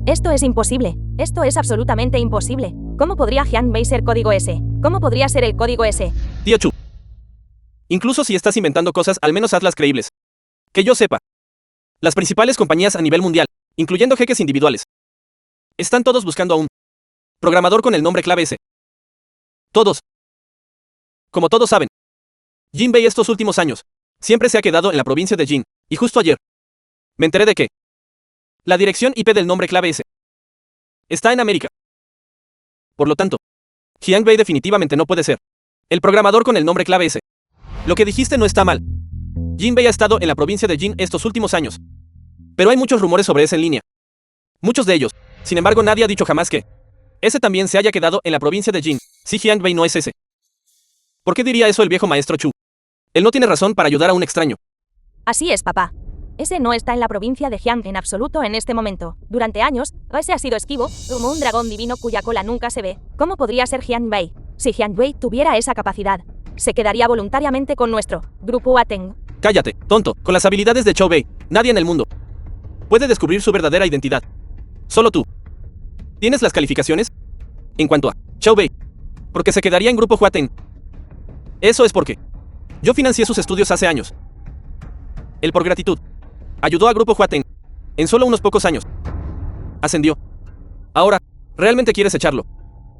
Speaker 4: Esto es imposible. Esto es absolutamente imposible. ¿Cómo podría Jian Wei ser código S? ¿Cómo podría ser el código S?
Speaker 1: Tío Chu. Incluso si estás inventando cosas, al menos hazlas creíbles. Que yo sepa. Las principales compañías a nivel mundial, incluyendo jeques individuales, están todos buscando a un programador con el nombre clave S. Todos. Como todos saben, Jin Bei estos últimos años siempre se ha quedado en la provincia de Jin, y justo ayer me enteré de que la dirección IP del nombre clave S está en América. Por lo tanto, Jian Wei definitivamente no puede ser el programador con el nombre clave S. Lo que dijiste no está mal. Jin Bei ha estado en la provincia de Jin estos últimos años. Pero hay muchos rumores sobre ese en línea. Muchos de ellos. Sin embargo, nadie ha dicho jamás que ese también se haya quedado en la provincia de Jin, si Jian Wei no es ese. ¿Por qué diría eso el viejo maestro Chu? Él no tiene razón para ayudar a un extraño.
Speaker 4: Así es, papá. Ese no está en la provincia de Jiang en absoluto en este momento. Durante años, ese ha sido esquivo, como un dragón divino cuya cola nunca se ve. ¿Cómo podría ser Jian Wei? Si Jian Wei tuviera esa capacidad, se quedaría voluntariamente con nuestro grupo Ateng.
Speaker 1: Cállate, tonto. Con las habilidades de Chou Bei, nadie en el mundo puede descubrir su verdadera identidad. Solo tú. ¿Tienes las calificaciones? En cuanto a Chou Bei, porque se quedaría en grupo Huateng. Eso es porque yo financié sus estudios hace años. Él, por gratitud, ayudó a grupo Huateng. En solo unos pocos años ascendió. Ahora, ¿realmente quieres echarlo?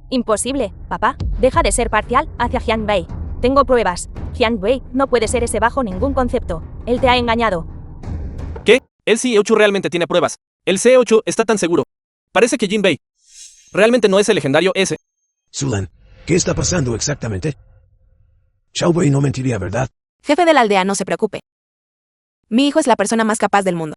Speaker 4: Imposible, papá. Deja de ser parcial hacia Jian Wei. Tengo pruebas. Jian Wei no puede ser ese bajo ningún concepto. Él te ha engañado.
Speaker 1: ¿Qué? El CEO Chu realmente tiene pruebas. El CEO Chu está tan seguro. Parece que Jin Bei realmente no es el legendario ese.
Speaker 3: Sulan, ¿qué está pasando exactamente? Chao Wei no mentiría, ¿verdad?
Speaker 2: Jefe de la aldea, no se preocupe. Mi hijo es la persona más capaz del mundo.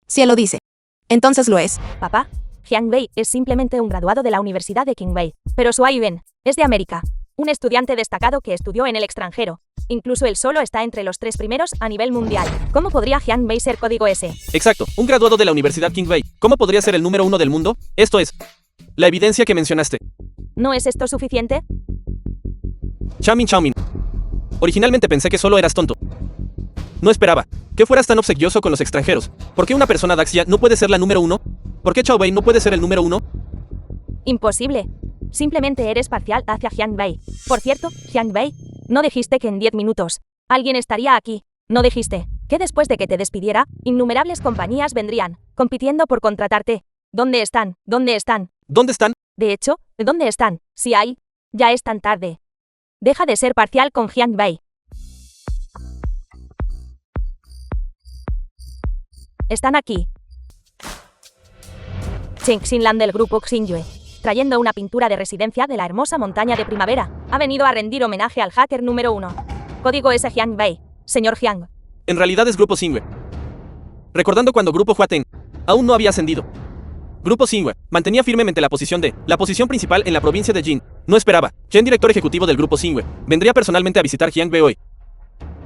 Speaker 2: Si él lo dice, entonces lo es.
Speaker 4: Papá, Jian Wei es simplemente un graduado de la Universidad de Qinghai, pero su Aiben es de América. Un estudiante destacado que estudió en el extranjero. Incluso él solo está entre los 3 primeros a nivel mundial. ¿Cómo podría Jian Wei ser código S?
Speaker 1: Exacto, un graduado de la Universidad Qinghai. ¿Cómo podría ser el número 1 del mundo? Esto es la evidencia que mencionaste.
Speaker 4: ¿No es esto suficiente?
Speaker 1: Xiaomin. Originalmente pensé que solo eras tonto. No esperaba que fueras tan obsequioso con los extranjeros. ¿Por qué una persona Daxia no puede ser la número 1? ¿Por qué Chao Wei no puede ser el número 1?
Speaker 4: Imposible. Simplemente eres parcial hacia Jian Wei. Por cierto, Jian Wei, no dijiste que en 10 minutos alguien estaría aquí. No dijiste que después de que te despidiera, innumerables compañías vendrían, compitiendo por contratarte. ¿Dónde están? ¿Dónde están?
Speaker 1: ¿Dónde están?
Speaker 4: De hecho, ¿dónde están? Si hay, ya es tan tarde. Deja de ser parcial con Jian Wei. Están aquí. Cheng Xinlan del grupo Xingyue, trayendo una pintura de residencia de la hermosa montaña de primavera, ha venido a rendir homenaje al hacker número 1. Código S Jian Wei, señor Jiang.
Speaker 1: En realidad es Grupo Xingyue. Recordando cuando Grupo Huateng aún no había ascendido. Grupo Xingyue mantenía firmemente la posición principal en la provincia de Jin. No esperaba que el director ejecutivo del Grupo Xingyue vendría personalmente a visitar Jiang Wei hoy.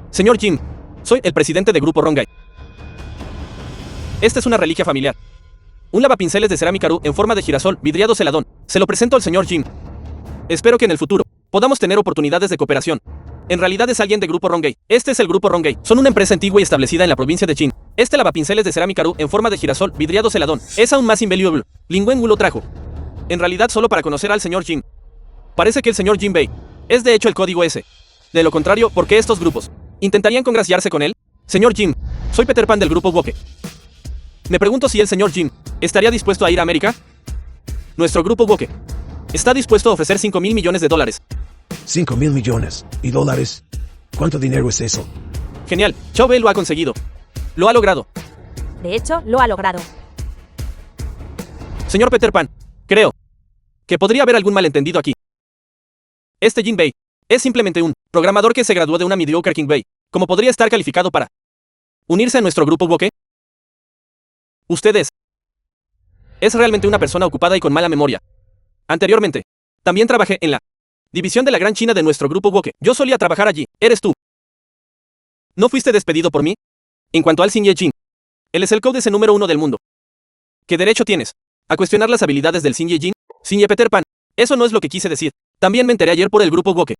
Speaker 1: Señor Jin, soy el presidente de Grupo Rongai. Esta es una reliquia familiar. Un lavapinceles de cerámica Ru en forma de girasol vidriado celadón. Se lo presento al señor Jin. Espero que en el futuro podamos tener oportunidades de cooperación. En realidad es alguien de Grupo Rongai. Este es el Grupo Rongai. Son una empresa antigua y establecida en la provincia de Jin. Este lavapinceles de cerámica Ru en forma de girasol vidriado celadón es aún más invaluable. Lin Wen Wu lo trajo. En realidad solo para conocer al señor Jin. Parece que el señor Jin Bei es de hecho el código S. De lo contrario, ¿por qué estos grupos intentarían congraciarse con él? Señor Jin, soy Peter Pan del Grupo Woke. Me pregunto si el señor Jin estaría dispuesto a ir a América. Nuestro Grupo Woke está dispuesto a ofrecer $5,000 millones.
Speaker 3: 5,000 millones. ¿Y dólares? ¿Cuánto dinero es eso?
Speaker 1: Genial, Chao Wei lo ha conseguido. Lo ha logrado.
Speaker 4: De hecho, lo ha logrado.
Speaker 1: Señor Peter Pan, creo que podría haber algún malentendido aquí. Este Jin Bei es simplemente un programador que se graduó de una mediocre Qinghai. ¿Cómo podría estar calificado para unirse a nuestro Grupo Woke? Usted es realmente una persona ocupada y con mala memoria. Anteriormente, también trabajé en la división de la Gran China de nuestro Grupo Woke. Yo solía trabajar allí. ¿Eres tú? ¿No fuiste despedido por mí? En cuanto al Xinye Jin, él es el códice número 1 del mundo. ¿Qué derecho tienes a cuestionar las habilidades del Xinye Jin? Xinye Peter Pan. Eso no es lo que quise decir. También me enteré ayer por el Grupo Woke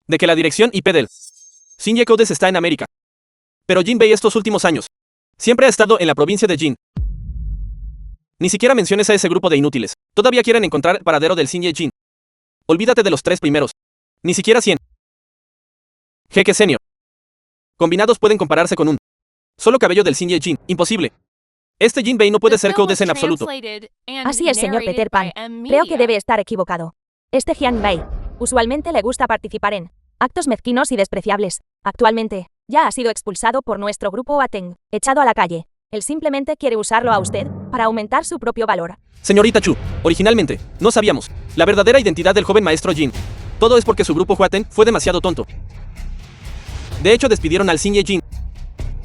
Speaker 1: de que la dirección IP del Xinye Codes está en América. Pero Jin Bei estos últimos años Siempre ha estado en la provincia de Jin. Ni siquiera menciones a ese grupo de inútiles. Todavía quieren encontrar el paradero del Xinye Jin. Olvídate de los 3 primeros. Ni siquiera 100. Jeque senior. Combinados pueden compararse con un solo cabello del Xinye Jin. Imposible. Este Jinbei no puede ser Codes en absoluto.
Speaker 4: Así es, señor Peter Pan. Creo que debe estar equivocado. Este Jianbei usualmente le gusta participar en actos mezquinos y despreciables. Actualmente, ya ha sido expulsado por nuestro grupo Ateng, echado a la calle. Él simplemente quiere usarlo a usted para aumentar su propio valor.
Speaker 1: Señorita Chu, originalmente, no sabíamos la verdadera identidad del joven maestro Jin. Todo es porque su grupo Huaten fue demasiado tonto. De hecho, despidieron al Xinye Jin.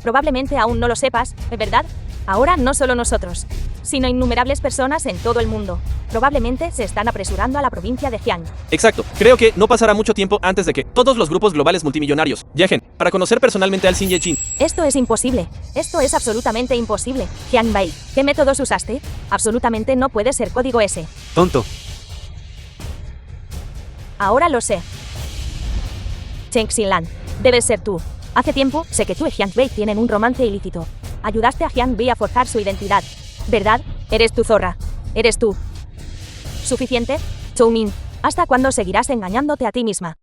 Speaker 4: Probablemente aún no lo sepas, ¿verdad? Ahora no solo nosotros, sino innumerables personas en todo el mundo. Probablemente se están apresurando a la provincia de Jiang.
Speaker 1: Exacto. Creo que no pasará mucho tiempo antes de que todos los grupos globales multimillonarios viajen para conocer personalmente al Xinye Jin.
Speaker 4: Esto es imposible. Esto es absolutamente imposible. Jianbei, ¿qué métodos usaste? Absolutamente no puede ser código S.
Speaker 6: Tonto.
Speaker 4: Ahora lo sé. Cheng Xinlan, debes ser tú. Hace tiempo sé que tú y Jianbei tienen un romance ilícito. Ayudaste a Jianbei a forjar su identidad. ¿Verdad? Eres tu zorra. Eres tú. ¿Suficiente? Chou Min, ¿hasta cuándo seguirás engañándote a ti misma?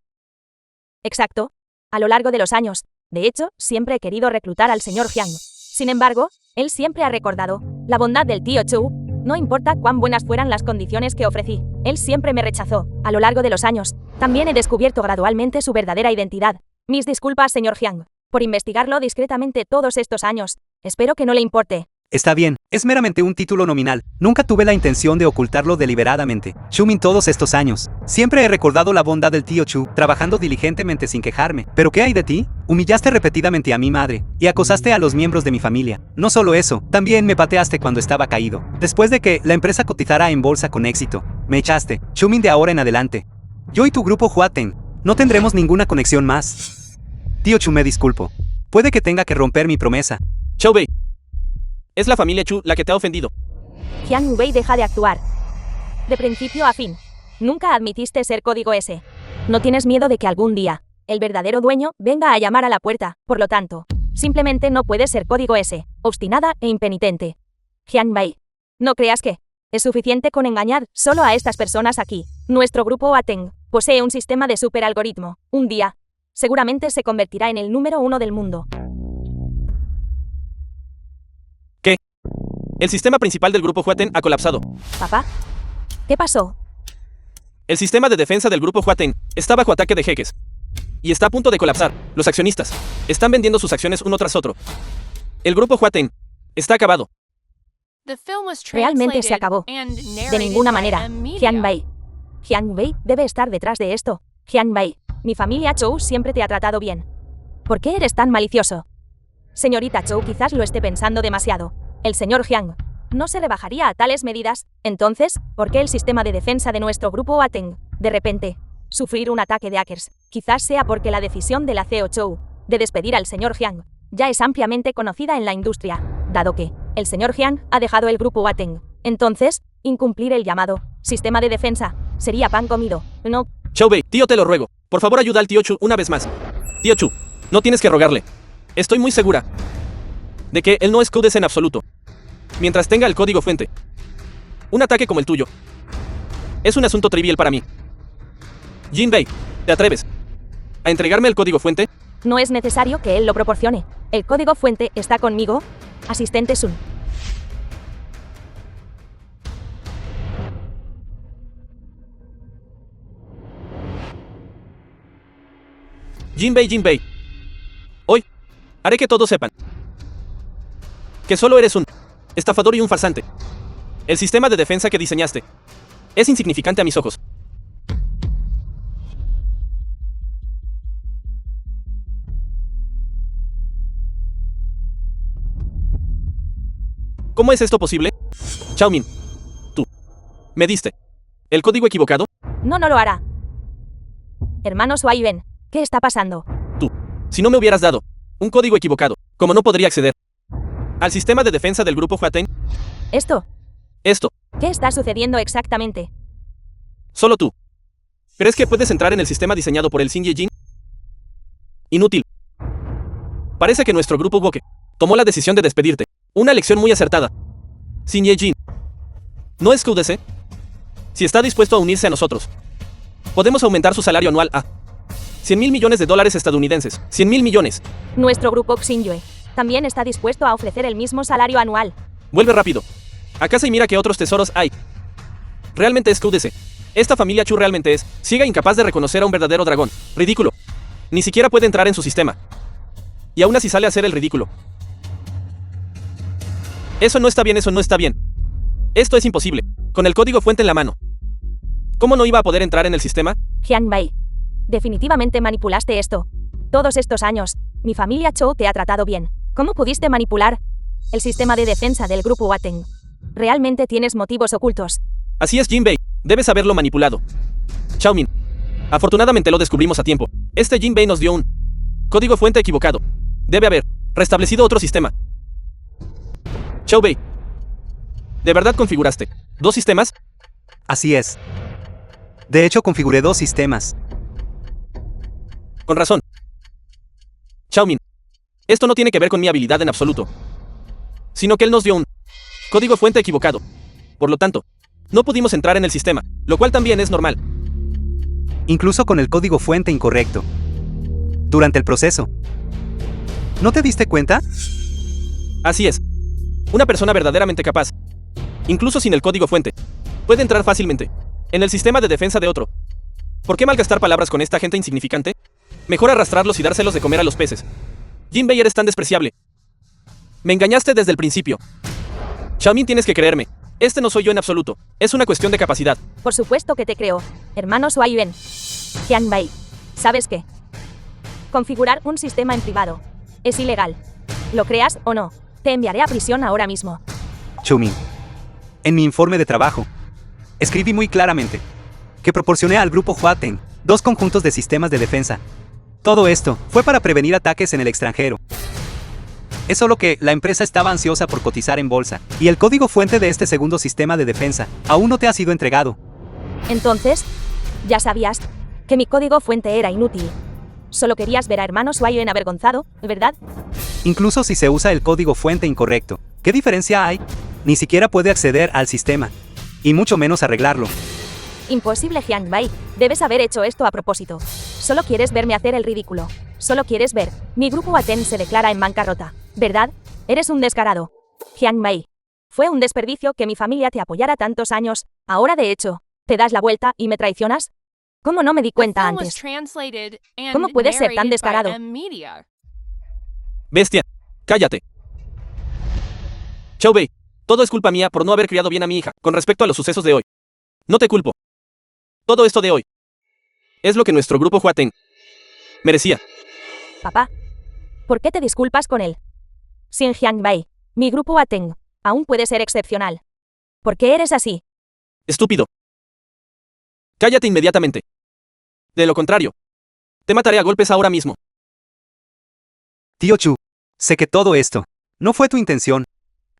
Speaker 4: Exacto. A lo largo de los años. De hecho, siempre he querido reclutar al señor Jiang. Sin embargo, él siempre ha recordado la bondad del tío Chou. No importa cuán buenas fueran las condiciones que ofrecí, él siempre me rechazó. A lo largo de los años, también he descubierto gradualmente su verdadera identidad. Mis disculpas, señor Jiang, por investigarlo discretamente todos estos años. Espero que no le importe.
Speaker 6: Está bien, es meramente un título nominal. Nunca tuve la intención de ocultarlo deliberadamente. Chumin todos estos años. Siempre he recordado la bondad del tío Chu, trabajando diligentemente sin quejarme. ¿Pero qué hay de ti? Humillaste repetidamente a mi madre, y acosaste a los miembros de mi familia. No solo eso, también me pateaste cuando estaba caído. Después de que la empresa cotizara en bolsa con éxito, me echaste. Chumin de ahora en adelante. Yo y tu grupo Huaten no tendremos ninguna conexión más. Tío Chu, me disculpo. Puede que tenga que romper mi promesa.
Speaker 1: Chou Bei. Es la familia Chu la que te ha ofendido.
Speaker 4: Jiang Wei, deja de actuar. De principio a fin. Nunca admitiste ser código S. No tienes miedo de que algún día el verdadero dueño venga a llamar a la puerta. Por lo tanto, simplemente no puedes ser código S, obstinada e impenitente. Jiang Wei. No creas que es suficiente con engañar solo a estas personas aquí. Nuestro grupo Ateng posee un sistema de superalgoritmo. Un día, seguramente se convertirá en el número 1 del mundo.
Speaker 1: ¿Qué? El sistema principal del grupo Huaten ha colapsado.
Speaker 4: ¿Papá? ¿Qué pasó?
Speaker 1: El sistema de defensa del grupo Huaten está bajo ataque de jeques. Y está a punto de colapsar. Los accionistas están vendiendo sus acciones uno tras otro. El grupo Huaten está acabado.
Speaker 4: Realmente se acabó. De ninguna manera. Jianbei. Jianbei debe estar detrás de esto. Jianbei, mi familia Chou siempre te ha tratado bien. ¿Por qué eres tan malicioso? Señorita Chou quizás lo esté pensando demasiado. El señor Jiang no se rebajaría a tales medidas. Entonces, ¿por qué el sistema de defensa de nuestro grupo Ateng, de repente, sufrir un ataque de hackers? Quizás sea porque la decisión de la CEO Chou de despedir al señor Jiang ya es ampliamente conocida en la industria, dado que el señor Jiang ha dejado el grupo Ateng. Entonces, incumplir el llamado sistema de defensa sería pan comido, ¿no?
Speaker 1: Chou Bei, tío, te lo ruego. Por favor, ayuda al tío Chu una vez más. Tío Chu, no tienes que rogarle. Estoy muy segura de que él no es Codes en absoluto. Mientras tenga el código fuente. Un ataque como el tuyo es un asunto trivial para mí. Jinbei, ¿te atreves a entregarme el código fuente?
Speaker 4: No es necesario que él lo proporcione. El código fuente está conmigo. Asistente Sun.
Speaker 1: Jinbei. Hoy haré que todos sepan que solo eres un estafador y un farsante. El sistema de defensa que diseñaste es insignificante a mis ojos. ¿Cómo es esto posible? Chao Min, tú me diste el código equivocado.
Speaker 4: No lo hará. Hermanos Waiben, ¿qué está pasando?
Speaker 1: Tú, si no me hubieras dado un código equivocado, ¿cómo no podría acceder al sistema de defensa del grupo Huaten?
Speaker 4: Esto.
Speaker 1: ¿Qué
Speaker 4: está sucediendo exactamente?
Speaker 1: Solo tú. ¿Crees que puedes entrar en el sistema diseñado por el Xinye Jin? Inútil. Parece que nuestro grupo Woke tomó la decisión de despedirte. Una elección muy acertada. Sin Ye-jin. ¿No es QDC? Si está dispuesto a unirse a nosotros, podemos aumentar su salario anual a 100 mil millones de dólares estadounidenses. 100 mil millones.
Speaker 4: Nuestro grupo Xingyue también está dispuesto a ofrecer el mismo salario anual.
Speaker 1: Vuelve rápido. A casa y mira qué otros tesoros hay. Realmente es QDC. Esta familia Chu realmente es ciega e incapaz de reconocer a un verdadero dragón. Ridículo. Ni siquiera puede entrar en su sistema. Y aún así sale a hacer el ridículo. Eso no está bien, eso no está bien. Esto es imposible. Con el código fuente en la mano. ¿Cómo no iba a poder entrar en el sistema?
Speaker 4: Hyang-Bai, definitivamente manipulaste esto. Todos estos años, mi familia Chou te ha tratado bien. ¿Cómo pudiste manipular el sistema de defensa del grupo Wateng? Realmente tienes motivos ocultos.
Speaker 1: Así es, Jinbei. Debes haberlo manipulado. Xiaomin. Afortunadamente lo descubrimos a tiempo. Este Jinbei nos dio un código fuente equivocado. Debe haber restablecido otro sistema. Xiaobei. ¿De verdad configuraste 2 sistemas?
Speaker 6: Así es. De hecho, configuré 2 sistemas.
Speaker 1: Con razón. Xiaomin. Esto no tiene que ver con mi habilidad en absoluto, sino que él nos dio un código fuente equivocado. Por lo tanto, no pudimos entrar en el sistema, lo cual también es normal.
Speaker 6: Incluso con el código fuente incorrecto. Durante el proceso. ¿No te diste cuenta?
Speaker 1: Así es. Una persona verdaderamente capaz, incluso sin el código fuente, puede entrar fácilmente en el sistema de defensa de otro. ¿Por qué malgastar palabras con esta gente insignificante? Mejor arrastrarlos y dárselos de comer a los peces. Jinbei, eres tan despreciable. Me engañaste desde el principio. Xiaomin, tienes que creerme. Este no soy yo en absoluto. Es una cuestión de capacidad.
Speaker 4: Por supuesto que te creo, hermano Suayuan. Hyang-Bai, ¿sabes qué? Configurar un sistema en privado es ilegal. Lo creas o no, te enviaré a prisión ahora mismo.
Speaker 6: Xiaomin. En mi informe de trabajo, escribí muy claramente que proporcioné al grupo Huateng 2 conjuntos de sistemas de defensa. Todo esto fue para prevenir ataques en el extranjero. Es solo que la empresa estaba ansiosa por cotizar en bolsa, y el código fuente de este segundo sistema de defensa aún no te ha sido entregado.
Speaker 4: Entonces, ya sabías que mi código fuente era inútil. Solo querías ver a hermano Suayuan avergonzado, ¿verdad?
Speaker 6: Incluso si se usa el código fuente incorrecto, ¿qué diferencia hay? Ni siquiera puede acceder al sistema, y mucho menos arreglarlo.
Speaker 4: Imposible, Hyang-Bai. Debes haber hecho esto a propósito. Solo quieres verme hacer el ridículo. Solo quieres ver. Mi grupo Wateng se declara en bancarrota, ¿verdad? Eres un descarado. Hyang-Bai. Fue un desperdicio que mi familia te apoyara tantos años. Ahora, de hecho, ¿te das la vuelta y me traicionas? ¿Cómo no me di cuenta antes? ¿Cómo puedes ser tan descarado?
Speaker 1: Bestia. Cállate. Xiaobei. Todo es culpa mía por no haber criado bien a mi hija con respecto a los sucesos de hoy. No te culpo. Todo esto de hoy es lo que nuestro grupo Huateng merecía.
Speaker 4: Papá, ¿por qué te disculpas con él? Sin Hyang-Bai, mi grupo Wateng aún puede ser excepcional. ¿Por qué eres así?
Speaker 1: Estúpido. Cállate inmediatamente. De lo contrario, te mataré a golpes ahora mismo.
Speaker 6: Tío Chu, sé que todo esto no fue tu intención.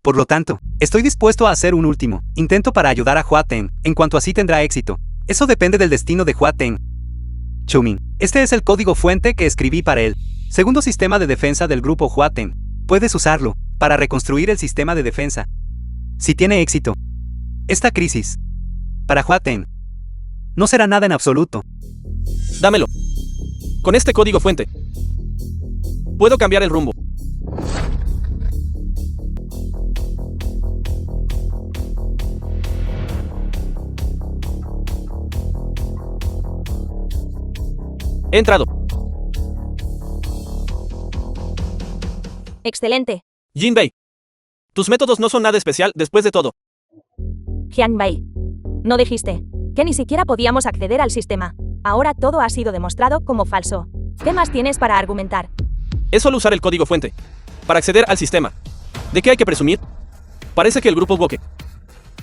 Speaker 6: Por lo tanto, estoy dispuesto a hacer un último intento para ayudar a Huateng, en cuanto así tendrá éxito. Eso depende del destino de Huateng. Xiaomin, este es el código fuente que escribí para él. Segundo sistema de defensa del grupo Huateng. Puedes usarlo para reconstruir el sistema de defensa. Si tiene éxito, esta crisis, para Huateng, no será nada en absoluto.
Speaker 1: Dámelo. Con este código fuente, puedo cambiar el rumbo. He entrado.
Speaker 4: Excelente.
Speaker 1: Jinbei. Tus métodos no son nada especial después de todo.
Speaker 4: Hyang-Bai. No dijiste que ni siquiera podíamos acceder al sistema. Ahora todo ha sido demostrado como falso. ¿Qué más tienes para argumentar?
Speaker 1: Es solo usar el código fuente para acceder al sistema. ¿De qué hay que presumir? Parece que el grupo Woke,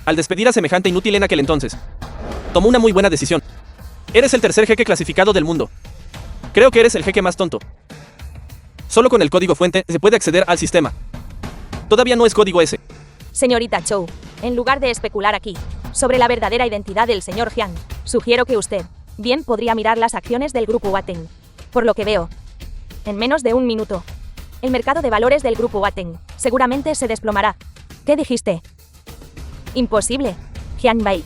Speaker 1: al despedir a semejante inútil en aquel entonces, tomó una muy buena decisión. Eres el tercer jeque clasificado del mundo. Creo que eres el jeque más tonto. Solo con el código fuente se puede acceder al sistema. Todavía no es código S.
Speaker 4: Señorita Chou, en lugar de especular aquí sobre la verdadera identidad del señor Hyang, sugiero que usted bien podría mirar las acciones del grupo Wateng. Por lo que veo, en menos de un minuto, El mercado de valores del grupo Waten seguramente se desplomará. ¿Qué dijiste? Imposible. Jianbei.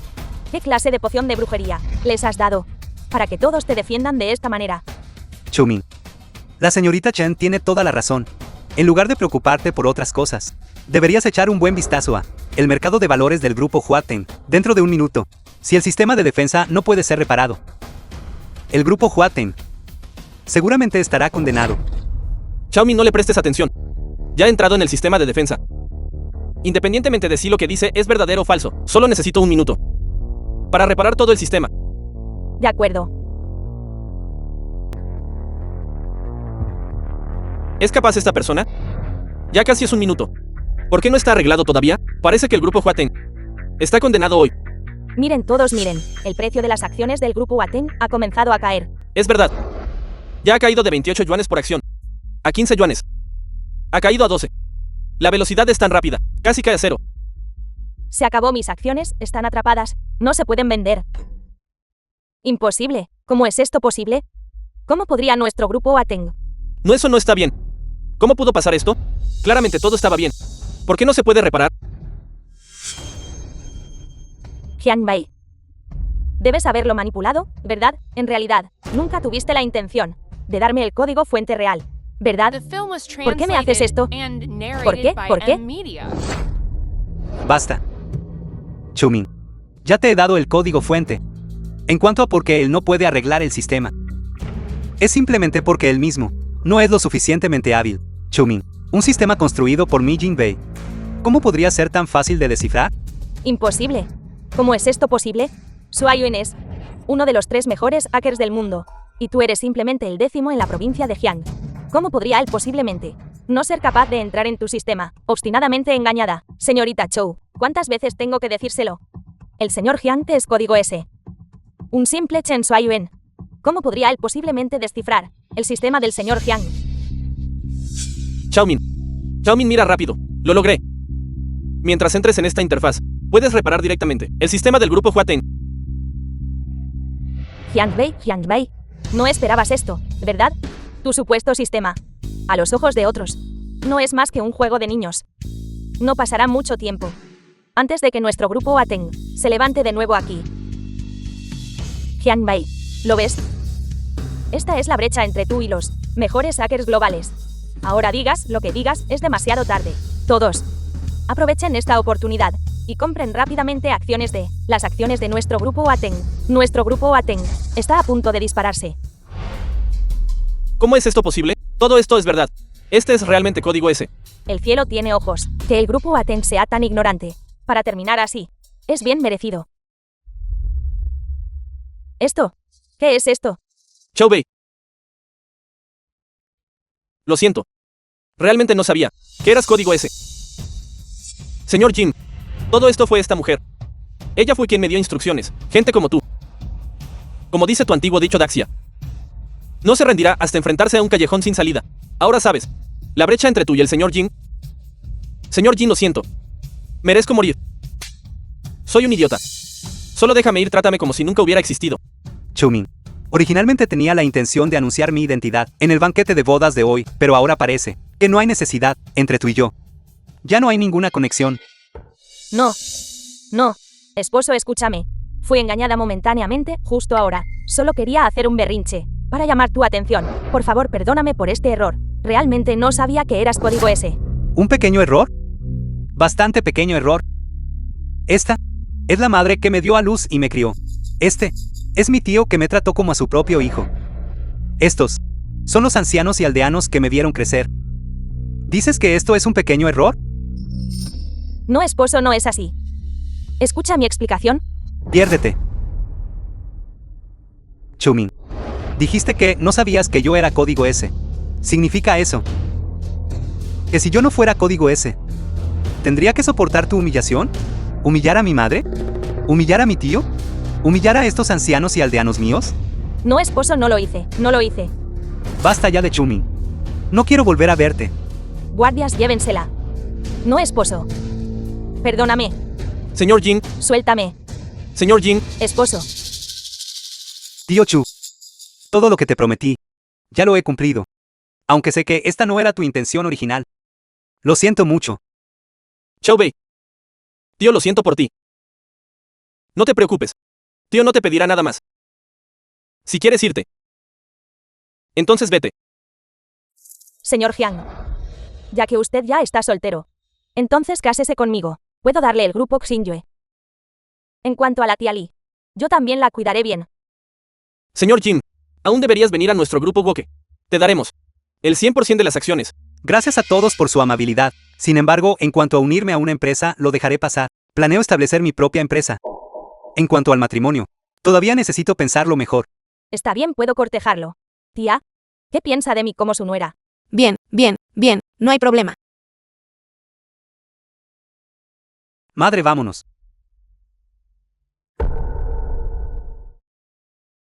Speaker 4: ¿Qué clase de poción de brujería les has dado para que todos te defiendan de esta manera?
Speaker 6: Chumin. La señorita Chen tiene toda la razón. En lugar de preocuparte por otras cosas, deberías echar un buen vistazo a el mercado de valores del grupo Huaten dentro de un minuto, si el sistema de defensa no puede ser reparado. El grupo Huaten seguramente estará condenado.
Speaker 1: Xiaomi, no le prestes atención. Ya he entrado en el sistema de defensa. Independientemente de si lo que dice es verdadero o falso, solo necesito un minuto para reparar todo el sistema.
Speaker 4: De acuerdo.
Speaker 1: ¿Es capaz esta persona? Ya casi es un minuto. ¿Por qué no está arreglado todavía? Parece que el grupo Huaten está condenado hoy.
Speaker 4: Miren todos, miren. El precio de las acciones del grupo Waten ha comenzado a caer.
Speaker 1: Es verdad. Ya ha caído de 28 yuanes por acción a 15 yuanes. Ha caído a 12. La velocidad es tan rápida, casi cae a cero.
Speaker 4: Se acabó, mis acciones están atrapadas. No se pueden vender. Imposible. ¿Cómo es esto posible? ¿Cómo podría nuestro grupo Waten?
Speaker 1: No, eso no está bien. ¿Cómo pudo pasar esto? Claramente todo estaba bien. ¿Por qué no se puede reparar?
Speaker 4: Jianbei. Debes haberlo manipulado, ¿verdad? En realidad, nunca tuviste la intención de darme el código fuente real, ¿verdad?
Speaker 5: ¿Por qué me haces esto?
Speaker 4: ¿Por qué? ¿Por qué?
Speaker 6: Basta. Chumin. Ya te he dado el código fuente. En cuanto a por qué él no puede arreglar el sistema, es simplemente porque él mismo no es lo suficientemente hábil. Chumin. Un sistema construido por Mi Jinbei. ¿Cómo podría ser tan fácil de descifrar?
Speaker 4: Imposible. ¿Cómo es esto posible? Suayuan es uno de los 3 mejores hackers del mundo, y tú eres simplemente el 10º en la provincia de Jiang. ¿Cómo podría él posiblemente no ser capaz de entrar en tu sistema? Obstinadamente engañada. Señorita Chou, ¿cuántas veces tengo que decírselo? El señor Jiang te es código S. Un simple Chen Suayuan. ¿Cómo podría él posiblemente descifrar el sistema del señor Jiang?
Speaker 1: Xiaomin. Xiaomin, mira rápido. Lo logré. Mientras entres en esta interfaz, puedes reparar directamente el sistema del grupo Huaten.
Speaker 4: Jianbei. No esperabas esto, ¿verdad? Tu supuesto sistema, a los ojos de otros, no es más que un juego de niños. No pasará mucho tiempo antes de que nuestro grupo Waten se levante de nuevo aquí. Jianbei, ¿lo ves? Esta es la brecha entre tú y los mejores hackers globales. Ahora digas lo que digas, es demasiado tarde. Todos, aprovechen esta oportunidad y compren rápidamente las acciones de nuestro grupo Waten. Nuestro grupo Waten está a punto de dispararse.
Speaker 1: ¿Cómo es esto posible? Todo esto es verdad. Este es realmente código S.
Speaker 4: El cielo tiene ojos. Que el grupo Waten sea tan ignorante. Para terminar así, es bien merecido. ¿Esto? ¿Qué es esto?
Speaker 1: Chou Bei. Lo siento. Realmente no sabía que eras código S. Señor Jim, todo esto fue esta mujer. Ella fue quien me dio instrucciones. Gente como tú. Como dice tu antiguo dicho Daxia. No se rendirá hasta enfrentarse a un callejón sin salida. Ahora sabes, la brecha entre tú y el señor Jin. Señor Jin, lo siento. Merezco morir. Soy un idiota. Solo déjame ir, trátame como si nunca hubiera existido.
Speaker 6: Chumin. Originalmente tenía la intención de anunciar mi identidad en el banquete de bodas de hoy, pero ahora parece que no hay necesidad entre tú y yo. Ya no hay ninguna conexión.
Speaker 4: No. Esposo, escúchame. Fui engañada momentáneamente, justo ahora. Solo quería hacer un berrinche para llamar tu atención. Por favor, perdóname por este error. Realmente no sabía que eras código S.
Speaker 6: ¿Un pequeño error? Bastante pequeño error. Esta es la madre que me dio a luz y me crió. Este es mi tío que me trató como a su propio hijo. Estos son los ancianos y aldeanos que me vieron crecer. ¿Dices que esto es un pequeño error?
Speaker 4: No, esposo, no es así. Escucha mi explicación.
Speaker 6: Piérdete. Chumin. Dijiste que no sabías que yo era código S. ¿Significa eso que si yo no fuera código S, tendría que soportar tu humillación? ¿Humillar a mi madre? ¿Humillar a mi tío? ¿Humillar a estos ancianos y aldeanos míos?
Speaker 4: No, esposo, no lo hice.
Speaker 6: Basta ya de Chumin. No quiero volver a verte.
Speaker 4: Guardias, llévensela. No, esposo. Perdóname.
Speaker 1: Señor Jin.
Speaker 4: Suéltame.
Speaker 1: Señor Jin.
Speaker 4: Esposo.
Speaker 6: Tío Chu. Todo lo que te prometí, ya lo he cumplido. aunque sé que esta no era tu intención original. Lo siento mucho.
Speaker 1: Xiao Bei. Tío, lo siento por ti. No te preocupes. Tío no te pedirá nada más. Si quieres irte, entonces vete.
Speaker 4: Señor Jiang. Ya que usted ya está soltero. Entonces cásese conmigo. Puedo darle el grupo Xingyue. En cuanto a la tía Li, yo también la cuidaré bien.
Speaker 1: Señor Jim, aún deberías venir a nuestro grupo Woke. Te daremos el 100% de las acciones.
Speaker 6: Gracias a todos por su amabilidad. Sin embargo, en cuanto a unirme a una empresa, lo dejaré pasar. Planeo establecer mi propia empresa. En cuanto al matrimonio, todavía necesito pensarlo mejor.
Speaker 4: Está bien, puedo cortejarlo. Tía, ¿qué piensa de mí como su nuera?
Speaker 2: Bien, bien, bien, no hay problema.
Speaker 6: Madre, vámonos.